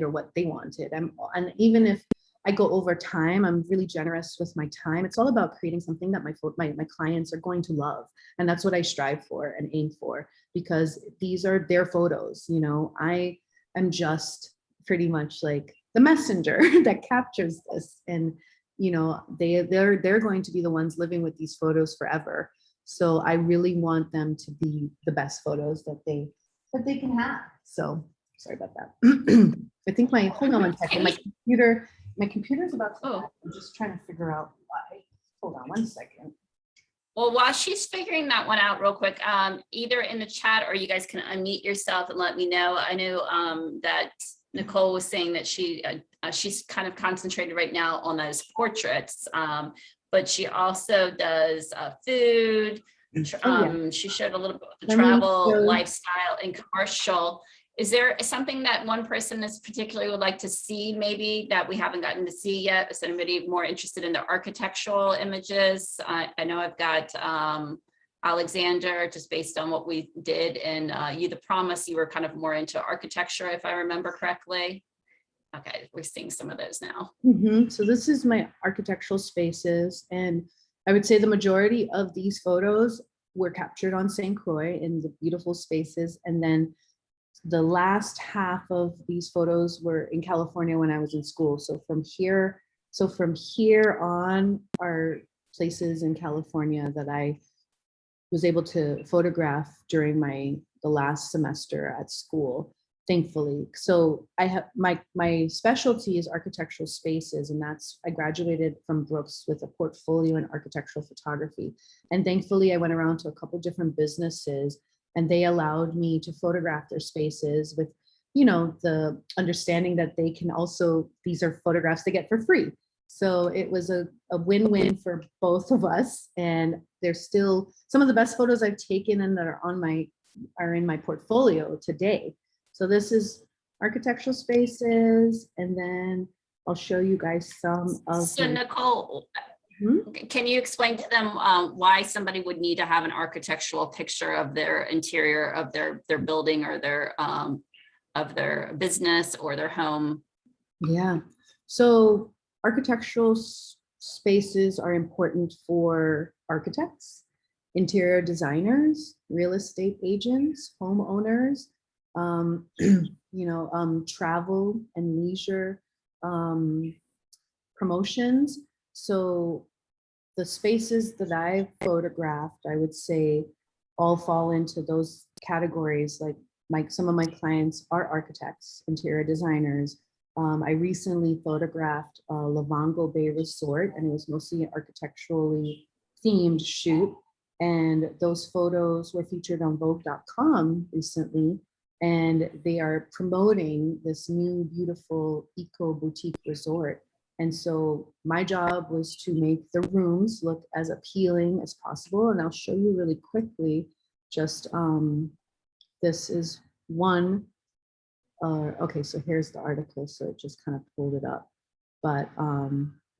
or what they wanted. And even if I go over time, I'm really generous with my time. It's all about creating something that my clients are going to love. And that's what I strive for and aim for, because these are their photos. I am just pretty much like the messenger that captures this, and they're going to be the ones living with these photos forever. So I really want them to be the best photos that they can have. So sorry about that. I think hold on one second. My computer's about to die. I'm just trying to figure out why. Hold on one second. Well, while she's figuring that one out real quick, either in the chat or you guys can unmute yourself and let me know. I know that Nicole was saying that she's kind of concentrated right now on those portraits, but she also does food, Oh, yeah. She showed a little bit of the Let me travel, show- lifestyle, and commercial. Is there something that one person is particularly would like to see, maybe that we haven't gotten to see yet? Is anybody more interested in the architectural images? I know I've got Alexander, just based on what we did, and You the Promise, you were kind of more into architecture, if I remember correctly. Okay, we're seeing some of those now. So this is my architectural spaces, and I would say the majority of these photos were captured on St. Croix in the beautiful spaces, and then the last half of these photos were in California when I was in school. So from here on are places in California that I was able to photograph during the last semester at school, thankfully. So I have my specialty is architectural spaces, and I graduated from Brooks with a portfolio in architectural photography. And thankfully I went around to a couple different businesses, and they allowed me to photograph their spaces with, the understanding that they can also, these are photographs they get for free. So it was a win-win for both of us. And there's still some of the best photos I've taken and that are in my portfolio today. So this is architectural spaces, and then I'll show you guys some of So Nicole, can you explain to them why somebody would need to have an architectural picture of their interior of their building, or of their business or their home? Yeah, so architectural spaces are important for architects, interior designers, real estate agents, homeowners, travel and leisure promotions. So the spaces that I've photographed, I would say, all fall into those categories. Like some of my clients are architects, interior designers. I recently photographed Livongo Bay Resort, and it was mostly an architecturally themed shoot. And those photos were featured on Vogue.com recently, and they are promoting this new beautiful eco boutique resort. And so my job was to make the rooms look as appealing as possible. And I'll show you really quickly, just this is one. Okay, so here's the article. So it just kind of pulled it up. But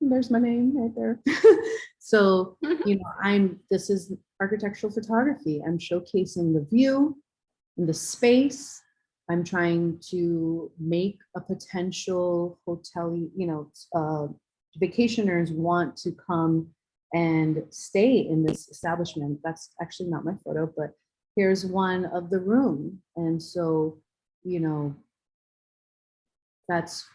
there's my name right there. So, this is architectural photography. I'm showcasing the view and the space. I'm trying to make a potential hotel, vacationers want to come and stay in this establishment. That's actually not my photo, but here's one of the room. And so, that's,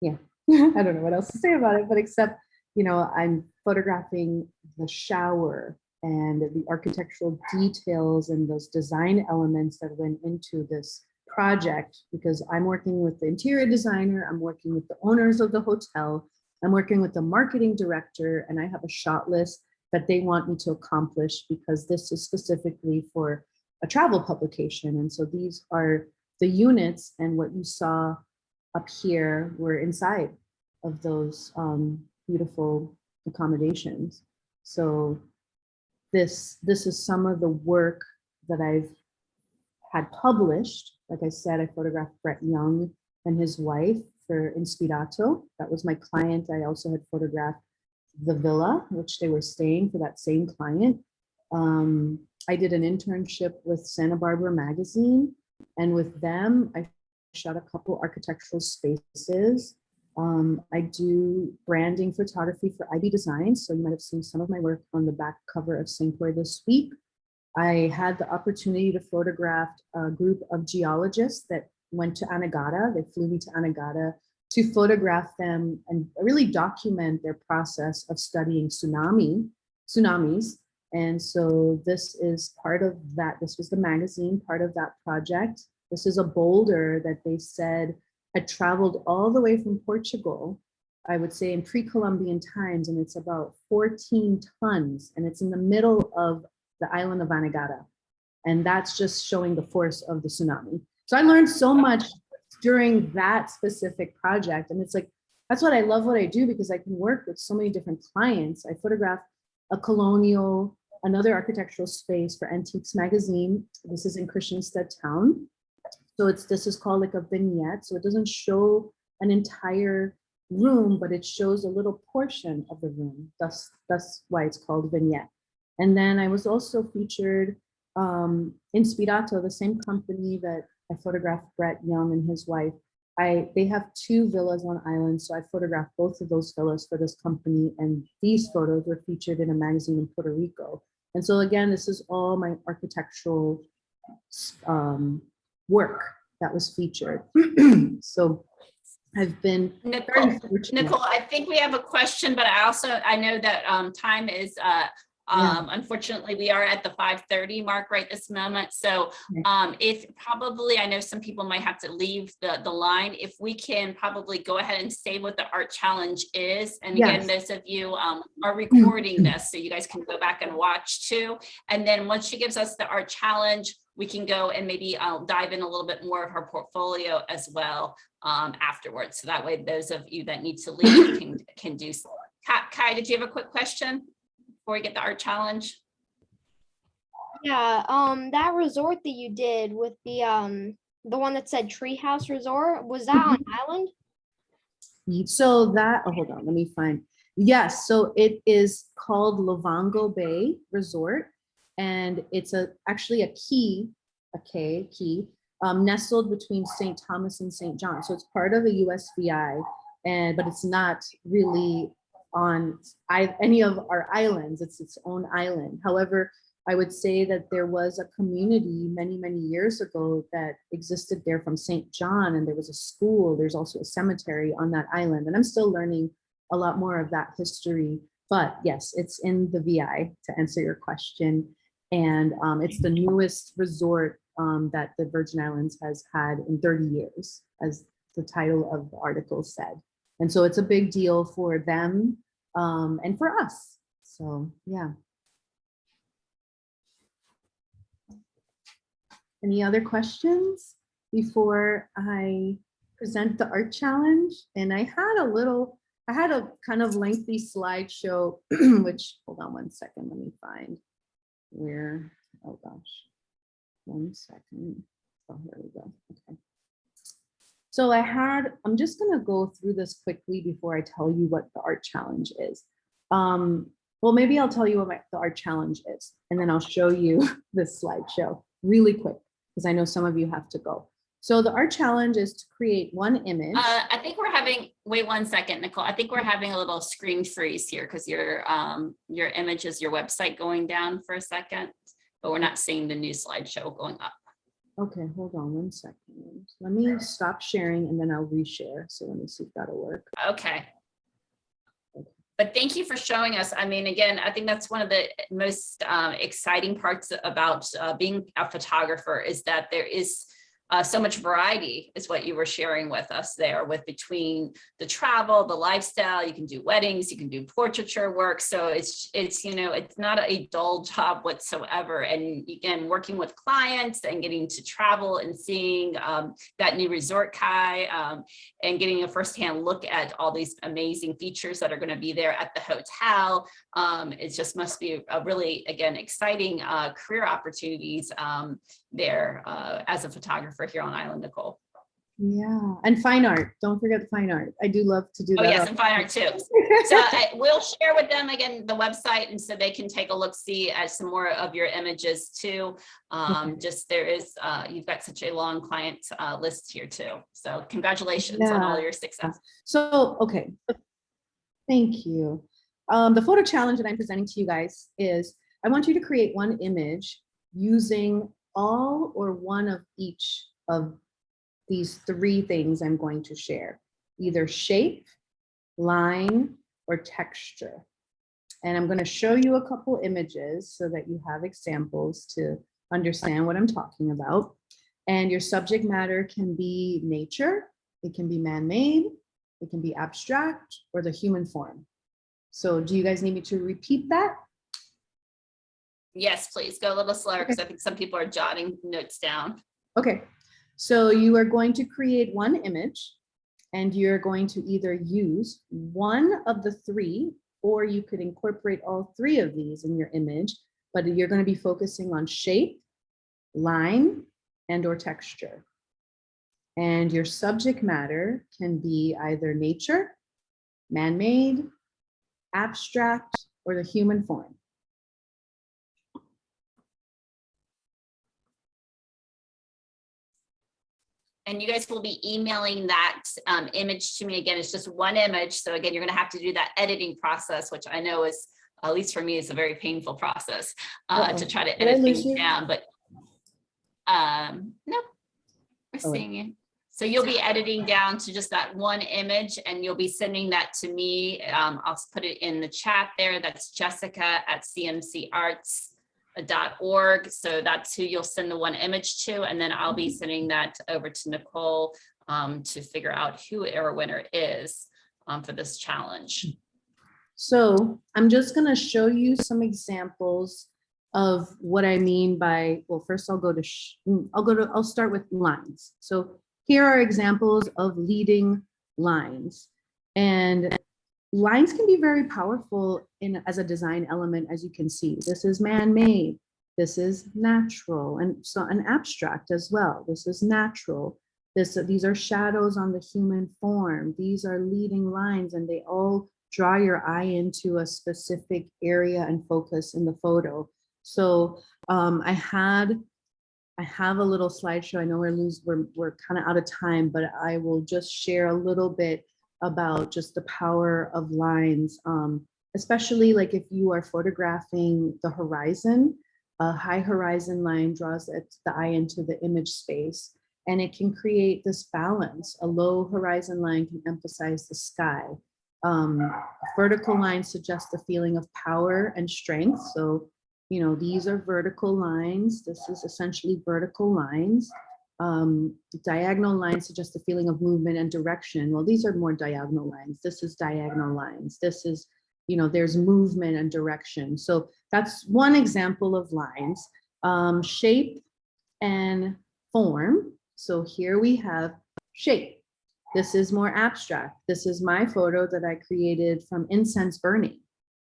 yeah, I don't know what else to say about it, but except, I'm photographing the shower and the architectural details and those design elements that went into this project, because I'm working with the interior designer, I'm working with the owners of the hotel, I'm working with the marketing director, and I have a shot list that they want me to accomplish, because this is specifically for a travel publication. And so these are the units, and what you saw up here were inside of those beautiful accommodations. So this is some of the work that I've had published. Like I said, I photographed Brett Young and his wife for Inspirato. That was my client. I also had photographed the villa, which they were staying for that same client. I did an internship with Santa Barbara Magazine, and with them, I shot a couple architectural spaces. I do branding photography for IB Designs, so you might have seen some of my work on the back cover of St. Croix this week. I had the opportunity to photograph a group of geologists that went to Anegada. They flew me to Anegada to photograph them and really document their process of studying tsunamis. And so this is part of that. This was the magazine, part of that project. This is a boulder that they said had traveled all the way from Portugal, I would say in pre-Columbian times, and it's about 14 tons, and it's in the middle of the island of Anegada. And that's just showing the force of the tsunami. So I learned so much during that specific project. And it's like, that's what I love what I do, because I can work with so many different clients. I photographed a colonial another architectural space for Antiques Magazine. This is in Christiansted Town. So this is called like a vignette. So it doesn't show an entire room, but it shows a little portion of the room. That's why it's called vignette. And then I was also featured Inspirato, the same company that I photographed Brett Young and his wife. They have 2 villas on island, so I photographed both of those villas for this company, and these photos were featured in a magazine in Puerto Rico. And so again, this is all my architectural work that was featured. So I've been very fortunate. Nicole, I think we have a question, but I know that time is unfortunately we are at the 5:30 mark right this moment. So if probably, I know some people might have to leave the line. If we can probably go ahead and say what the art challenge is. And again, those of you are recording this, so you guys can go back and watch too. And then once she gives us the art challenge, we can go and maybe I'll dive in a little bit more of her portfolio as well afterwards. So that way, those of you that need to leave can do so. Kai, did you have a quick question before we get the art challenge? Yeah, that resort that you did with the one that said Treehouse Resort, was that on island? So that, hold on, let me find. Yes, so it is called Lovango Bay Resort, and it's actually a key, nestled between St. Thomas and St. John. So it's part of the USVI, but it's not really on any of our islands. It's its own island. However, I would say that there was a community many, many years ago that existed there from St. John, and there was a school. There's also a cemetery on that island, and I'm still learning a lot more of that history. But yes, it's in the VI, to answer your question, and it's the newest resort that the Virgin Islands has had in 30 years, as the title of the article said. And so it's a big deal for them and for us. So yeah. Any other questions before I present the art challenge? And I had a kind of lengthy slideshow, which, hold on one second, let me find where, oh gosh, 1 second. Oh, here we go, okay. So I'm just gonna go through this quickly before I tell you what the art challenge is. Well, maybe I'll tell you what the art challenge is, and then I'll show you this slideshow really quick, because I know some of you have to go. So the art challenge is to create one image. I think we're having, wait 1 second, Nicole. I think we're having a little screen freeze here because your image is your website going down for a second, but we're not seeing the new slideshow going up. Okay, hold on 1 second. Let me stop sharing and then I'll reshare. So let me see if that'll work. Okay. But thank you for showing us. I mean, again, I think that's one of the most exciting parts about being a photographer is that there is so much variety is what you were sharing with us there, with between the travel, the lifestyle. You can do weddings, you can do portraiture work. So it's it's not a dull job whatsoever. And again, working with clients and getting to travel and seeing that new resort, Kai, and getting a firsthand look at all these amazing features that are going to be there at the hotel. It just must be a really, again, exciting career opportunities there as a photographer here on island, Nicole. Yeah, and fine art. Don't forget fine art. I do love to do that. Oh yes, and fine art too. So we'll share with them again the website, and so they can take a look, see at some more of your images too. Just there is you've got such a long client list here too. So congratulations on all your success. So okay, thank you. The photo challenge that I'm presenting to you guys is I want you to create one image using all or one of each of these 3 things I'm going to share, either shape, line, or texture. And I'm going to show you a couple images so that you have examples to understand what I'm talking about. And your subject matter can be nature, it can be man-made, it can be abstract, or the human form. So do you guys need me to repeat that? Yes, please go a little slower because I think some people are jotting notes down. Okay, so you are going to create one image and you're going to either use one of the 3, or you could incorporate all 3 of these in your image. but you're going to be focusing on shape, line, and or texture. And your subject matter can be either nature, man-made, abstract, or the human form. And you guys will be emailing that image to me. Again, it's just one image. So again, you're going to have to do that editing process, which I know is, at least for me, is a very painful process to try to edit things down. But no, we're seeing you. So you'll be editing down to just that one image, and you'll be sending that to me. I'll put it in the chat there. That's jessica@cmcarts.org. So that's who you'll send the one image to. And then I'll be sending that over to Nicole to figure out who our winner is for this challenge. So I'm just going to show you some examples of what I mean by, well, first I'll start with lines. So here are examples of leading lines, and lines can be very powerful as a design element. As you can see, this is man-made, this is natural, and so an abstract as well. This is natural. These are shadows on the human form. These are leading lines, and they all draw your eye into a specific area and focus in the photo. So I have a little slideshow. I know we're kind of out of time, but I will just share a little bit about just the power of lines, especially like if you are photographing the horizon. A high horizon line draws the eye into the image space, and it can create this balance. A low horizon line can emphasize the sky. Vertical lines suggest the feeling of power and strength. So, you know, these are vertical lines. This is essentially vertical lines. Diagonal lines suggest the feeling of movement and direction. Well, these are more diagonal lines. This is diagonal lines. This is, you know, there's movement and direction. So that's one example of lines. Shape and form. So here we have shape. This is more abstract. This is my photo that I created from incense burning.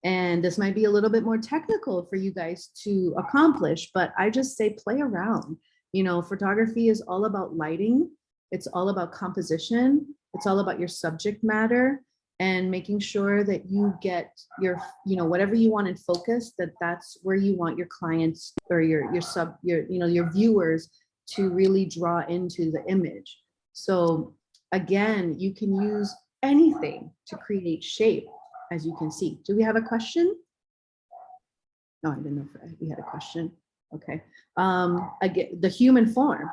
And this might be a little bit more technical for you guys to accomplish, but I just say play around. You know, photography is all about lighting. It's all about composition. It's all about your subject matter and making sure that you get your, you know, whatever you want in focus, that's where you want your clients or your viewers to really draw into the image. So again, you can use anything to create shape, as you can see. Do we have a question? No, I didn't know if we had a question. Okay. Again, the human form.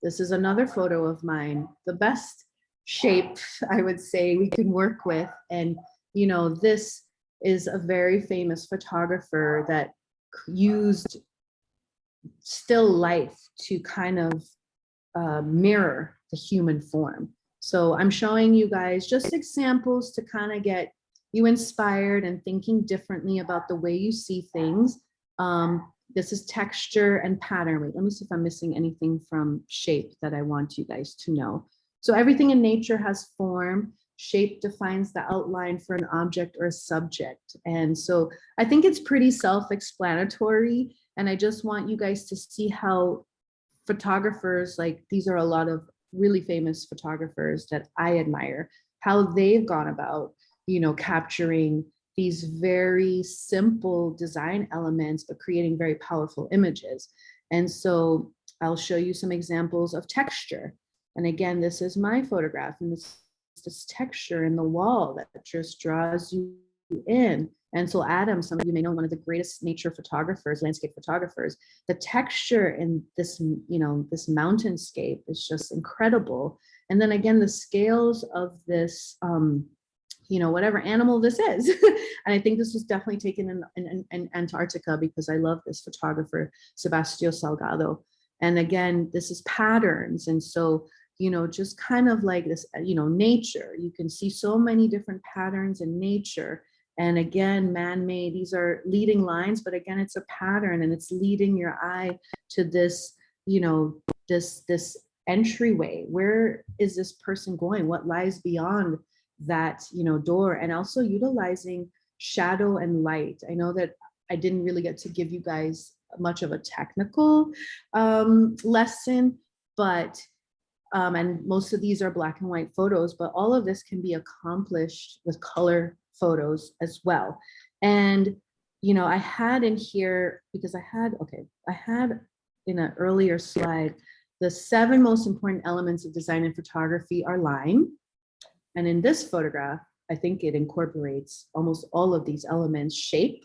This is another photo of mine. The best shape, I would say, we can work with. And, you know, this is a very famous photographer that used still life to kind of mirror the human form. So I'm showing you guys just examples to kind of get you inspired and thinking differently about the way you see things. This is texture and pattern. Wait, let me see if I'm missing anything from shape that I want you guys to know. So everything in nature has form. Shape defines the outline for an object or a subject. And so I think it's pretty self-explanatory. And I just want you guys to see how photographers, like these are a lot of really famous photographers that I admire, how they've gone about, you know, capturing these very simple design elements, but creating very powerful images. And so I'll show you some examples of texture. And again, this is my photograph, and this texture in the wall that just draws you in. Ansel Adams, some of you may know, one of the greatest nature photographers, landscape photographers. The texture in this, you know, this mountainscape is just incredible. And then again, the scales of this, you know, whatever animal this is. And I think this was definitely taken in Antarctica, because I love this photographer, Sebastião Salgado. And again, this is patterns. And so, you know, just kind of like this, you know, nature, you can see so many different patterns in nature. And again, man-made, these are leading lines, but again, it's a pattern, and it's leading your eye to this, you know, this entryway. Where is this person going? What lies beyond that, you know, door? And also utilizing shadow and light. I know that I didn't really get to give you guys much of a technical lesson, but and most of these are black and white photos, but all of this can be accomplished with color photos as well. And, you know, I had in here, because I had in an earlier slide, the 7 most important elements of design and photography are line. And in this photograph, I think it incorporates almost all of these elements. Shape,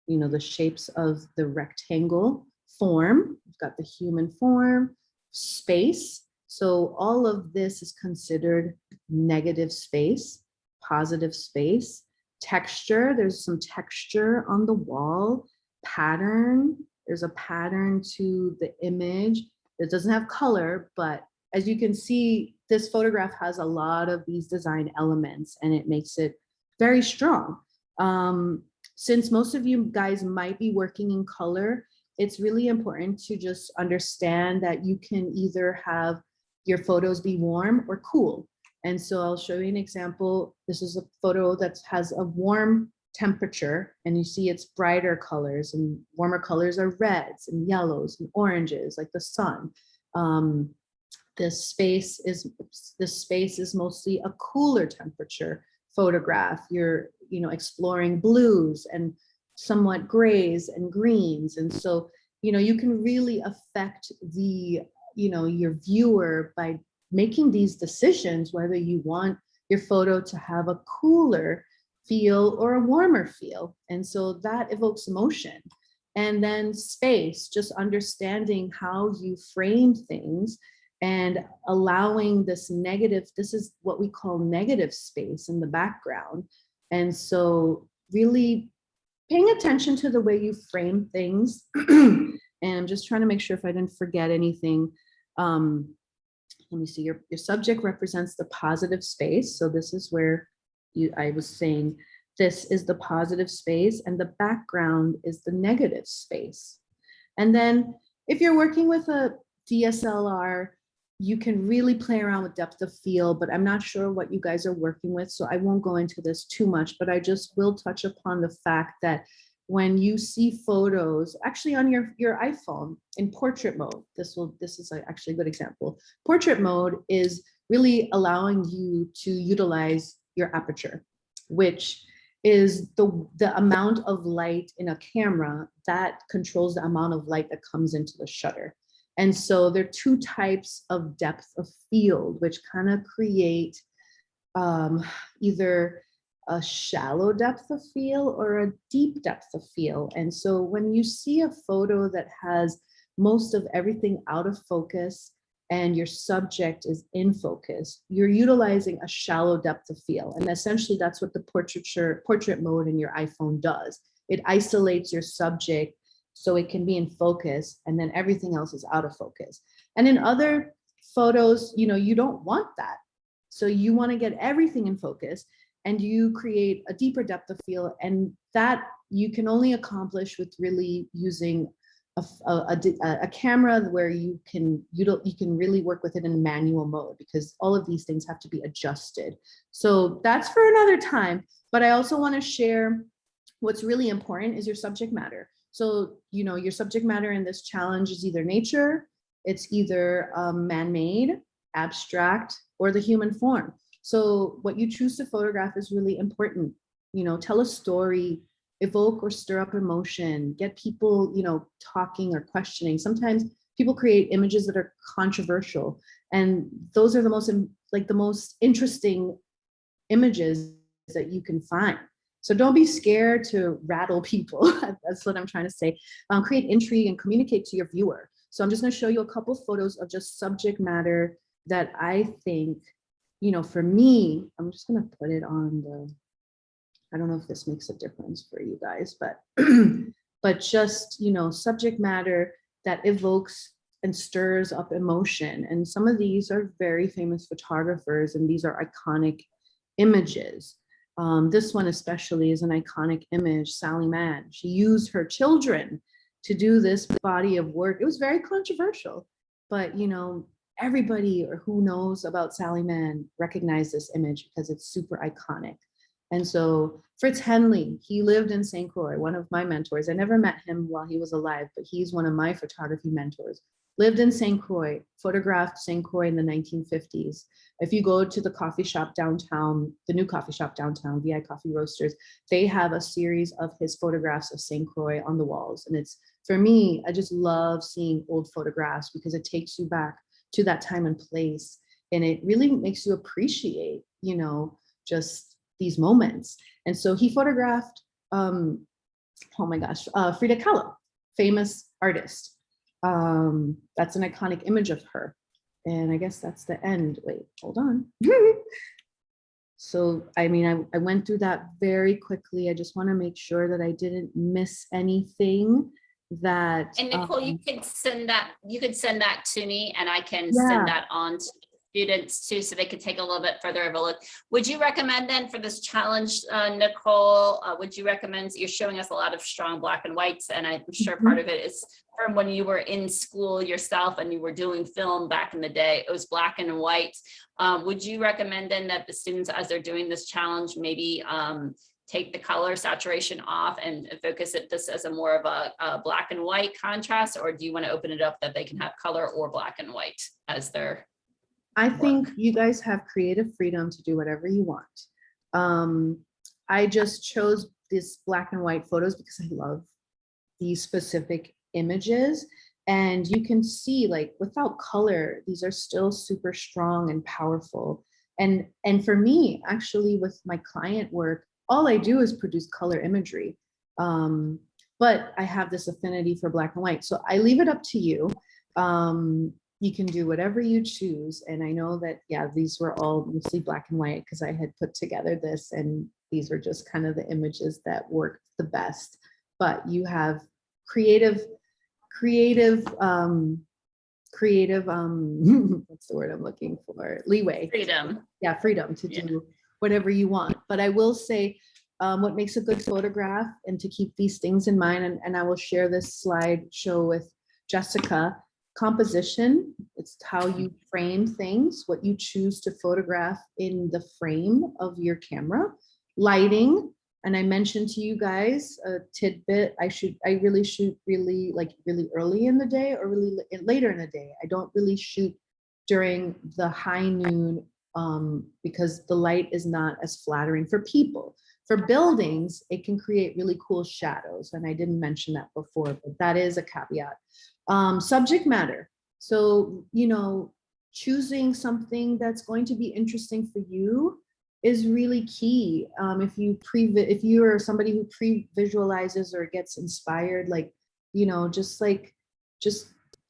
you know, the shapes of the rectangle. Form, we've got the human form. Space, so all of this is considered negative space, positive space. Texture, there's some texture on the wall. Pattern, there's a pattern to the image. It doesn't have color, but as you can see, this photograph has a lot of these design elements and it makes it very strong. Since most of you guys might be working in color, it's really important to just understand that you can either have your photos be warm or cool. And so I'll show you an example. This is a photo that has a warm temperature, and you see it's brighter colors, and warmer colors are reds and yellows and oranges, like the sun. This space is mostly a cooler temperature photograph. You're, you know, exploring blues and somewhat grays and greens. And so, you know, you can really affect the, you know, your viewer by making these decisions, whether you want your photo to have a cooler feel or a warmer feel. And so that evokes emotion. And then space, just understanding how you frame things and allowing this is what we call negative space in the background. And so really paying attention to the way you frame things. And I'm just trying to make sure if I didn't forget anything. Let me see, your subject represents the positive space. So this is where I was saying, this is the positive space and the background is the negative space. And then if you're working with a DSLR, you can really play around with depth of field, but I'm not sure what you guys are working with, so I won't go into this too much, but I just will touch upon the fact that when you see photos, actually on your iPhone in portrait mode, this is actually a good example. Portrait mode is really allowing you to utilize your aperture, which is the amount of light in a camera that controls the amount of light that comes into the shutter. And so there are 2 types of depth of field, which kind of create either a shallow depth of field or a deep depth of field. And so when you see a photo that has most of everything out of focus and your subject is in focus, you're utilizing a shallow depth of field. And essentially that's what the portrait mode in your iPhone does. It isolates your subject so it can be in focus, and then everything else is out of focus. And in other photos, you know, you don't want that. So you want to get everything in focus, and you create a deeper depth of field, and that you can only accomplish with really using a camera where you can really work with it in manual mode, because all of these things have to be adjusted. So that's for another time. But I also want to share what's really important is your subject matter. So, you know, your subject matter in this challenge is either nature, it's either man-made, abstract, or the human form. So what you choose to photograph is really important. You know, tell a story, evoke or stir up emotion, get people, you know, talking or questioning. Sometimes people create images that are controversial, and those are the most interesting images that you can find. So don't be scared to rattle people. That's what I'm trying to say. Create intrigue and communicate to your viewer. So I'm just going to show you a couple photos of just subject matter that I think, you know, for me, I'm just going to put it on the, I don't know if this makes a difference for you guys, but, but just, you know, subject matter that evokes and stirs up emotion. And some of these are very famous photographers, and these are iconic images. This one especially is an iconic image, Sally Mann. She used her children to do this body of work. It was very controversial, but you know, everybody who knows about Sally Mann recognized this image because it's super iconic. And so Fritz Henley, he lived in St. Croix, one of my mentors. I never met him while he was alive, but he's one of my photography mentors. Lived in St. Croix, photographed St. Croix in the 1950s. If you go to the coffee shop downtown, the new coffee shop downtown, VI Coffee Roasters, they have a series of his photographs of St. Croix on the walls. And it's, for me, I just love seeing old photographs because it takes you back to that time and place. And it really makes you appreciate, you know, just these moments. And so he photographed, oh my gosh, Frida Kahlo, famous artist. That's an iconic image of her. And I guess that's the end. Wait, hold on. So, I mean, I went through that very quickly. I just want to make sure that I didn't miss anything that. And Nicole, you could send that to me, and I can Yeah. send that on to students too, so they could take a little bit further of a look. Would you recommend then for this challenge, Nicole, would you recommend, you're showing us a lot of strong black and whites, and I'm sure part of it is from when you were in school yourself and you were doing film back in the day, it was black and white. Would you recommend then that the students, as they're doing this challenge, maybe take the color saturation off and focus it this as a more of a black and white contrast, or do you want to open it up that they can have color or black and white as their I think you guys have creative freedom to do whatever you want. I just chose this black and white photos because I love these specific images. And you can see, like, without color, these are still super strong and powerful. And for me, actually, with my client work, all I do is produce color imagery. But I have this affinity for black and white. So I leave it up to you. You can do whatever you choose. And I know that, yeah, these were all mostly black and white because I had put together this, and these were just kind of the images that worked the best. But you have creative, what's the word I'm looking for? Leeway. freedom? Yeah, freedom to do whatever you want. But I will say, what makes a good photograph, and to keep these things in mind, and I will share this slideshow with Jessica. Composition, it's how you frame things, what you choose to photograph in the frame of your camera. Lighting, and I mentioned to you guys a tidbit, I really shoot really early in the day or really later in the day. I don't really shoot during the high noon because the light is not as flattering for people. For buildings, it can create really cool shadows, and I didn't mention that before, but that is a caveat. Subject matter. So, you know, choosing something that's going to be interesting for you is really key. If you are somebody who pre-visualizes or gets inspired, like, you know, just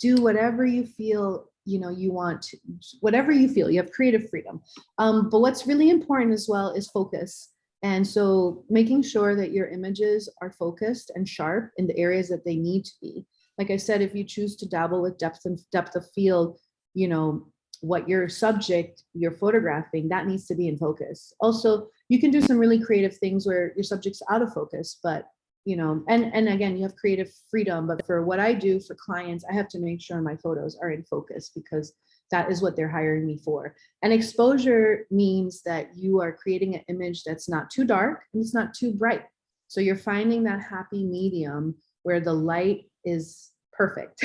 do whatever you feel, you know, you want to, whatever you feel, you have creative freedom. But what's really important as well is focus. And so making sure that your images are focused and sharp in the areas that they need to be. Like I said, if you choose to dabble with depth of field, you know, what your subject you're photographing, that needs to be in focus. Also, you can do some really creative things where your subject's out of focus, but, you know, and again, you have creative freedom. But for what I do for clients, I have to make sure my photos are in focus because that is what they're hiring me for. And exposure means that you are creating an image that's not too dark and it's not too bright. So you're finding that happy medium where the light is perfect.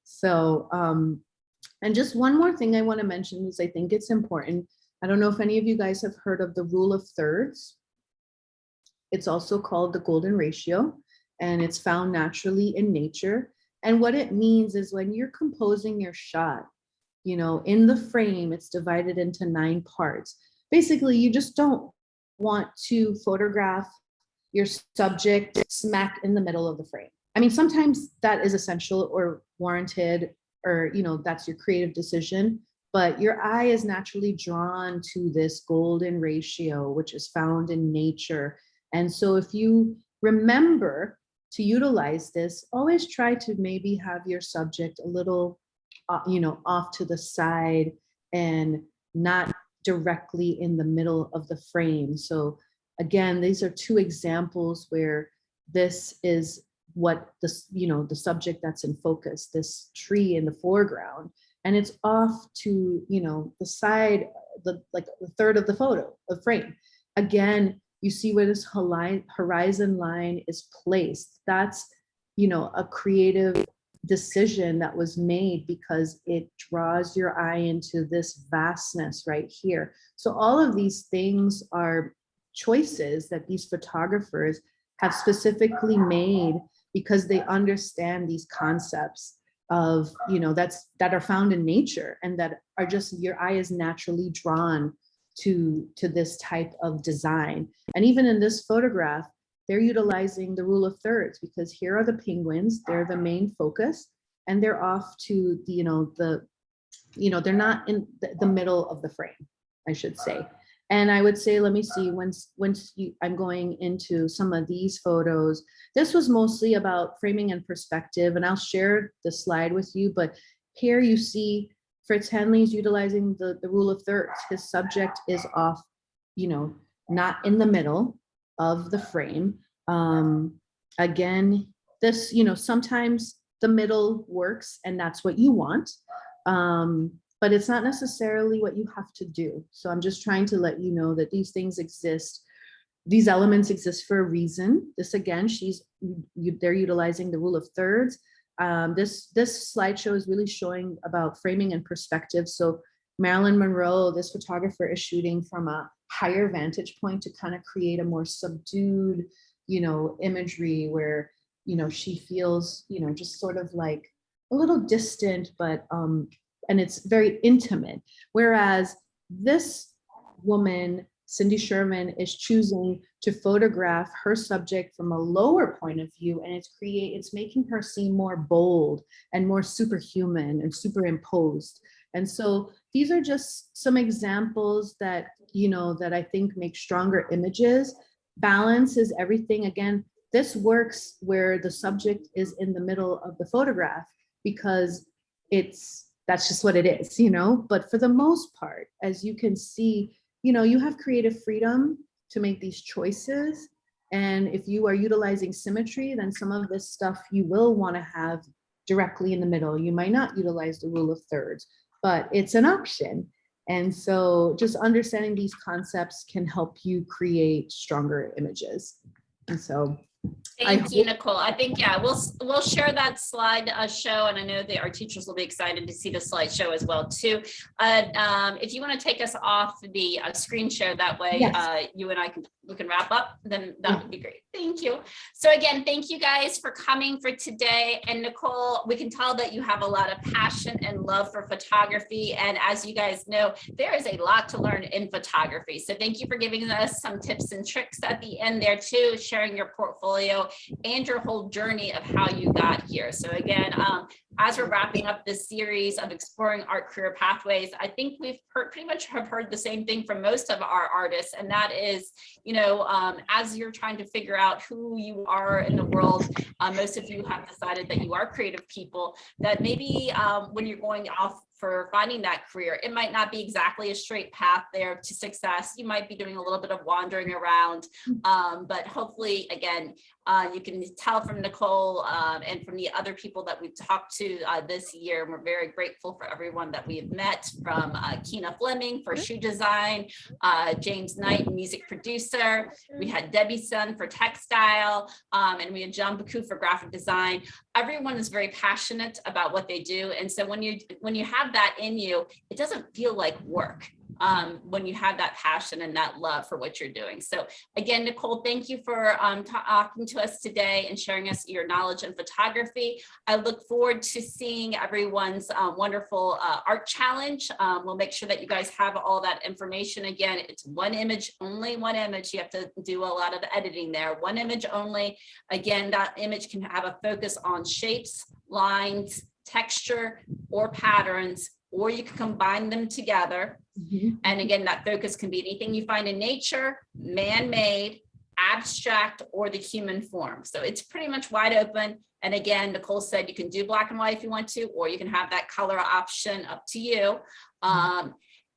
So, and just one more thing I want to mention is I think it's important. I don't know if any of you guys have heard of the rule of thirds. It's also called the golden ratio, and it's found naturally in nature. And what it means is when you're composing your shot, you know, in the frame, it's divided into 9 parts. Basically, you just don't want to photograph your subject smack in the middle of the frame. I mean, sometimes that is essential or warranted, or, you know, that's your creative decision, but your eye is naturally drawn to this golden ratio, which is found in nature. And so if you remember to utilize this, always try to maybe have your subject a little, you know, off to the side and not directly in the middle of the frame. So again, these are 2 examples where this is what this, you know, the subject that's in focus, this tree in the foreground, and it's off to, you know, the side, like the third of the photo, the frame. Again, You see where this horizon line is placed. That's, a creative decision that was made because it draws your eye into this vastness right here. So all of these things are choices that these photographers have specifically made because they understand these concepts of, that are found in nature and that are just, your eye is naturally drawn to this type of design. And even in this photograph, they're utilizing the rule of thirds because here are the penguins, they're the main focus, and they're off to they're not in the middle of the frame, I should say. And I would say, let me see, I'm going into some of these photos. This was mostly about framing and perspective, and I'll share the slide with you, but here you see Fritz Henley is utilizing the rule of thirds. His subject is off, not in the middle of the frame. Again, this, sometimes the middle works and that's what you want. But it's not necessarily what you have to do. So I'm just trying to let you know that these things exist. These elements exist for a reason. This again, they're utilizing the rule of thirds. This slideshow is really showing about framing and perspective. So Marilyn Monroe, this photographer, is shooting from a higher vantage point to kind of create a more subdued, imagery where, she feels, just sort of like a little distant, but and it's very intimate. Whereas this woman, Cindy Sherman, is choosing to photograph her subject from a lower point of view, and it's making her seem more bold and more superhuman and superimposed. And so these are just some examples that, that I think make stronger images. Balance is everything. Again, this works where the subject is in the middle of the photograph because that's just what it is, but for the most part, as you can see, you have creative freedom to make these choices. And if you are utilizing symmetry, then some of this stuff you will want to have directly in the middle. You might not utilize the rule of thirds, but it's an option. And so just understanding these concepts can help you create stronger images. And so thank you, Nicole. I think, yeah, we'll share that slide show, and I know that our teachers will be excited to see the slideshow as well too. If you want to take us off the screen share, that way yes. You and I we can wrap up, then that would be great. Thank you. So again, thank you guys for coming for today. And Nicole, we can tell that you have a lot of passion and love for photography. And as you guys know, there is a lot to learn in photography. So thank you for giving us some tips and tricks at the end there too, sharing your portfolio and your whole journey of how you got here. So again, as we're wrapping up this series of exploring art career pathways, I think we've pretty much have heard the same thing from most of our artists, and that is, as you're trying to figure out who you are in the world, most of you have decided that you are creative people, that maybe when you're going off for finding that career, it might not be exactly a straight path there to success. You might be doing a little bit of wandering around, but hopefully, again, you can tell from Nicole and from the other people that we've talked to this year, and we're very grateful for everyone that we have met, from Kina Fleming for shoe design, James Knight, music producer, we had Debbie Sun for textile, and we had John Baku for graphic design. Everyone is very passionate about what they do, and so when you have that in you, it doesn't feel like work. When you have that passion and that love for what you're doing. So again, Nicole, thank you for talking to us today and sharing us your knowledge in photography. I look forward to seeing everyone's wonderful art challenge. We'll make sure that you guys have all that information. Again, it's one image, only one image. You have to do a lot of editing there. One image only. Again, that image can have a focus on shapes, lines, texture, or patterns, or you can combine them together. Mm-hmm. And again, that focus can be anything you find in nature, man-made, abstract, or the human form. So it's pretty much wide open. And again, Nicole said you can do black and white if you want to, or you can have that color option, up to you.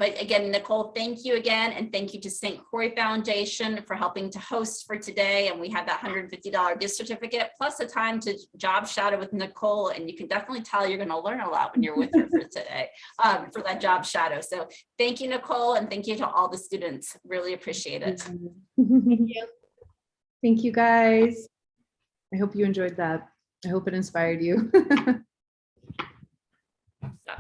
But again, Nicole, thank you again. And thank you to St. Croix Foundation for helping to host for today. And we have that $150 gift certificate plus a time to job shadow with Nicole. And you can definitely tell you're going to learn a lot when you're with her for today, for that job shadow. So thank you, Nicole. And thank you to all the students. Really appreciate it. Thank you, guys. I hope you enjoyed that. I hope it inspired you. So.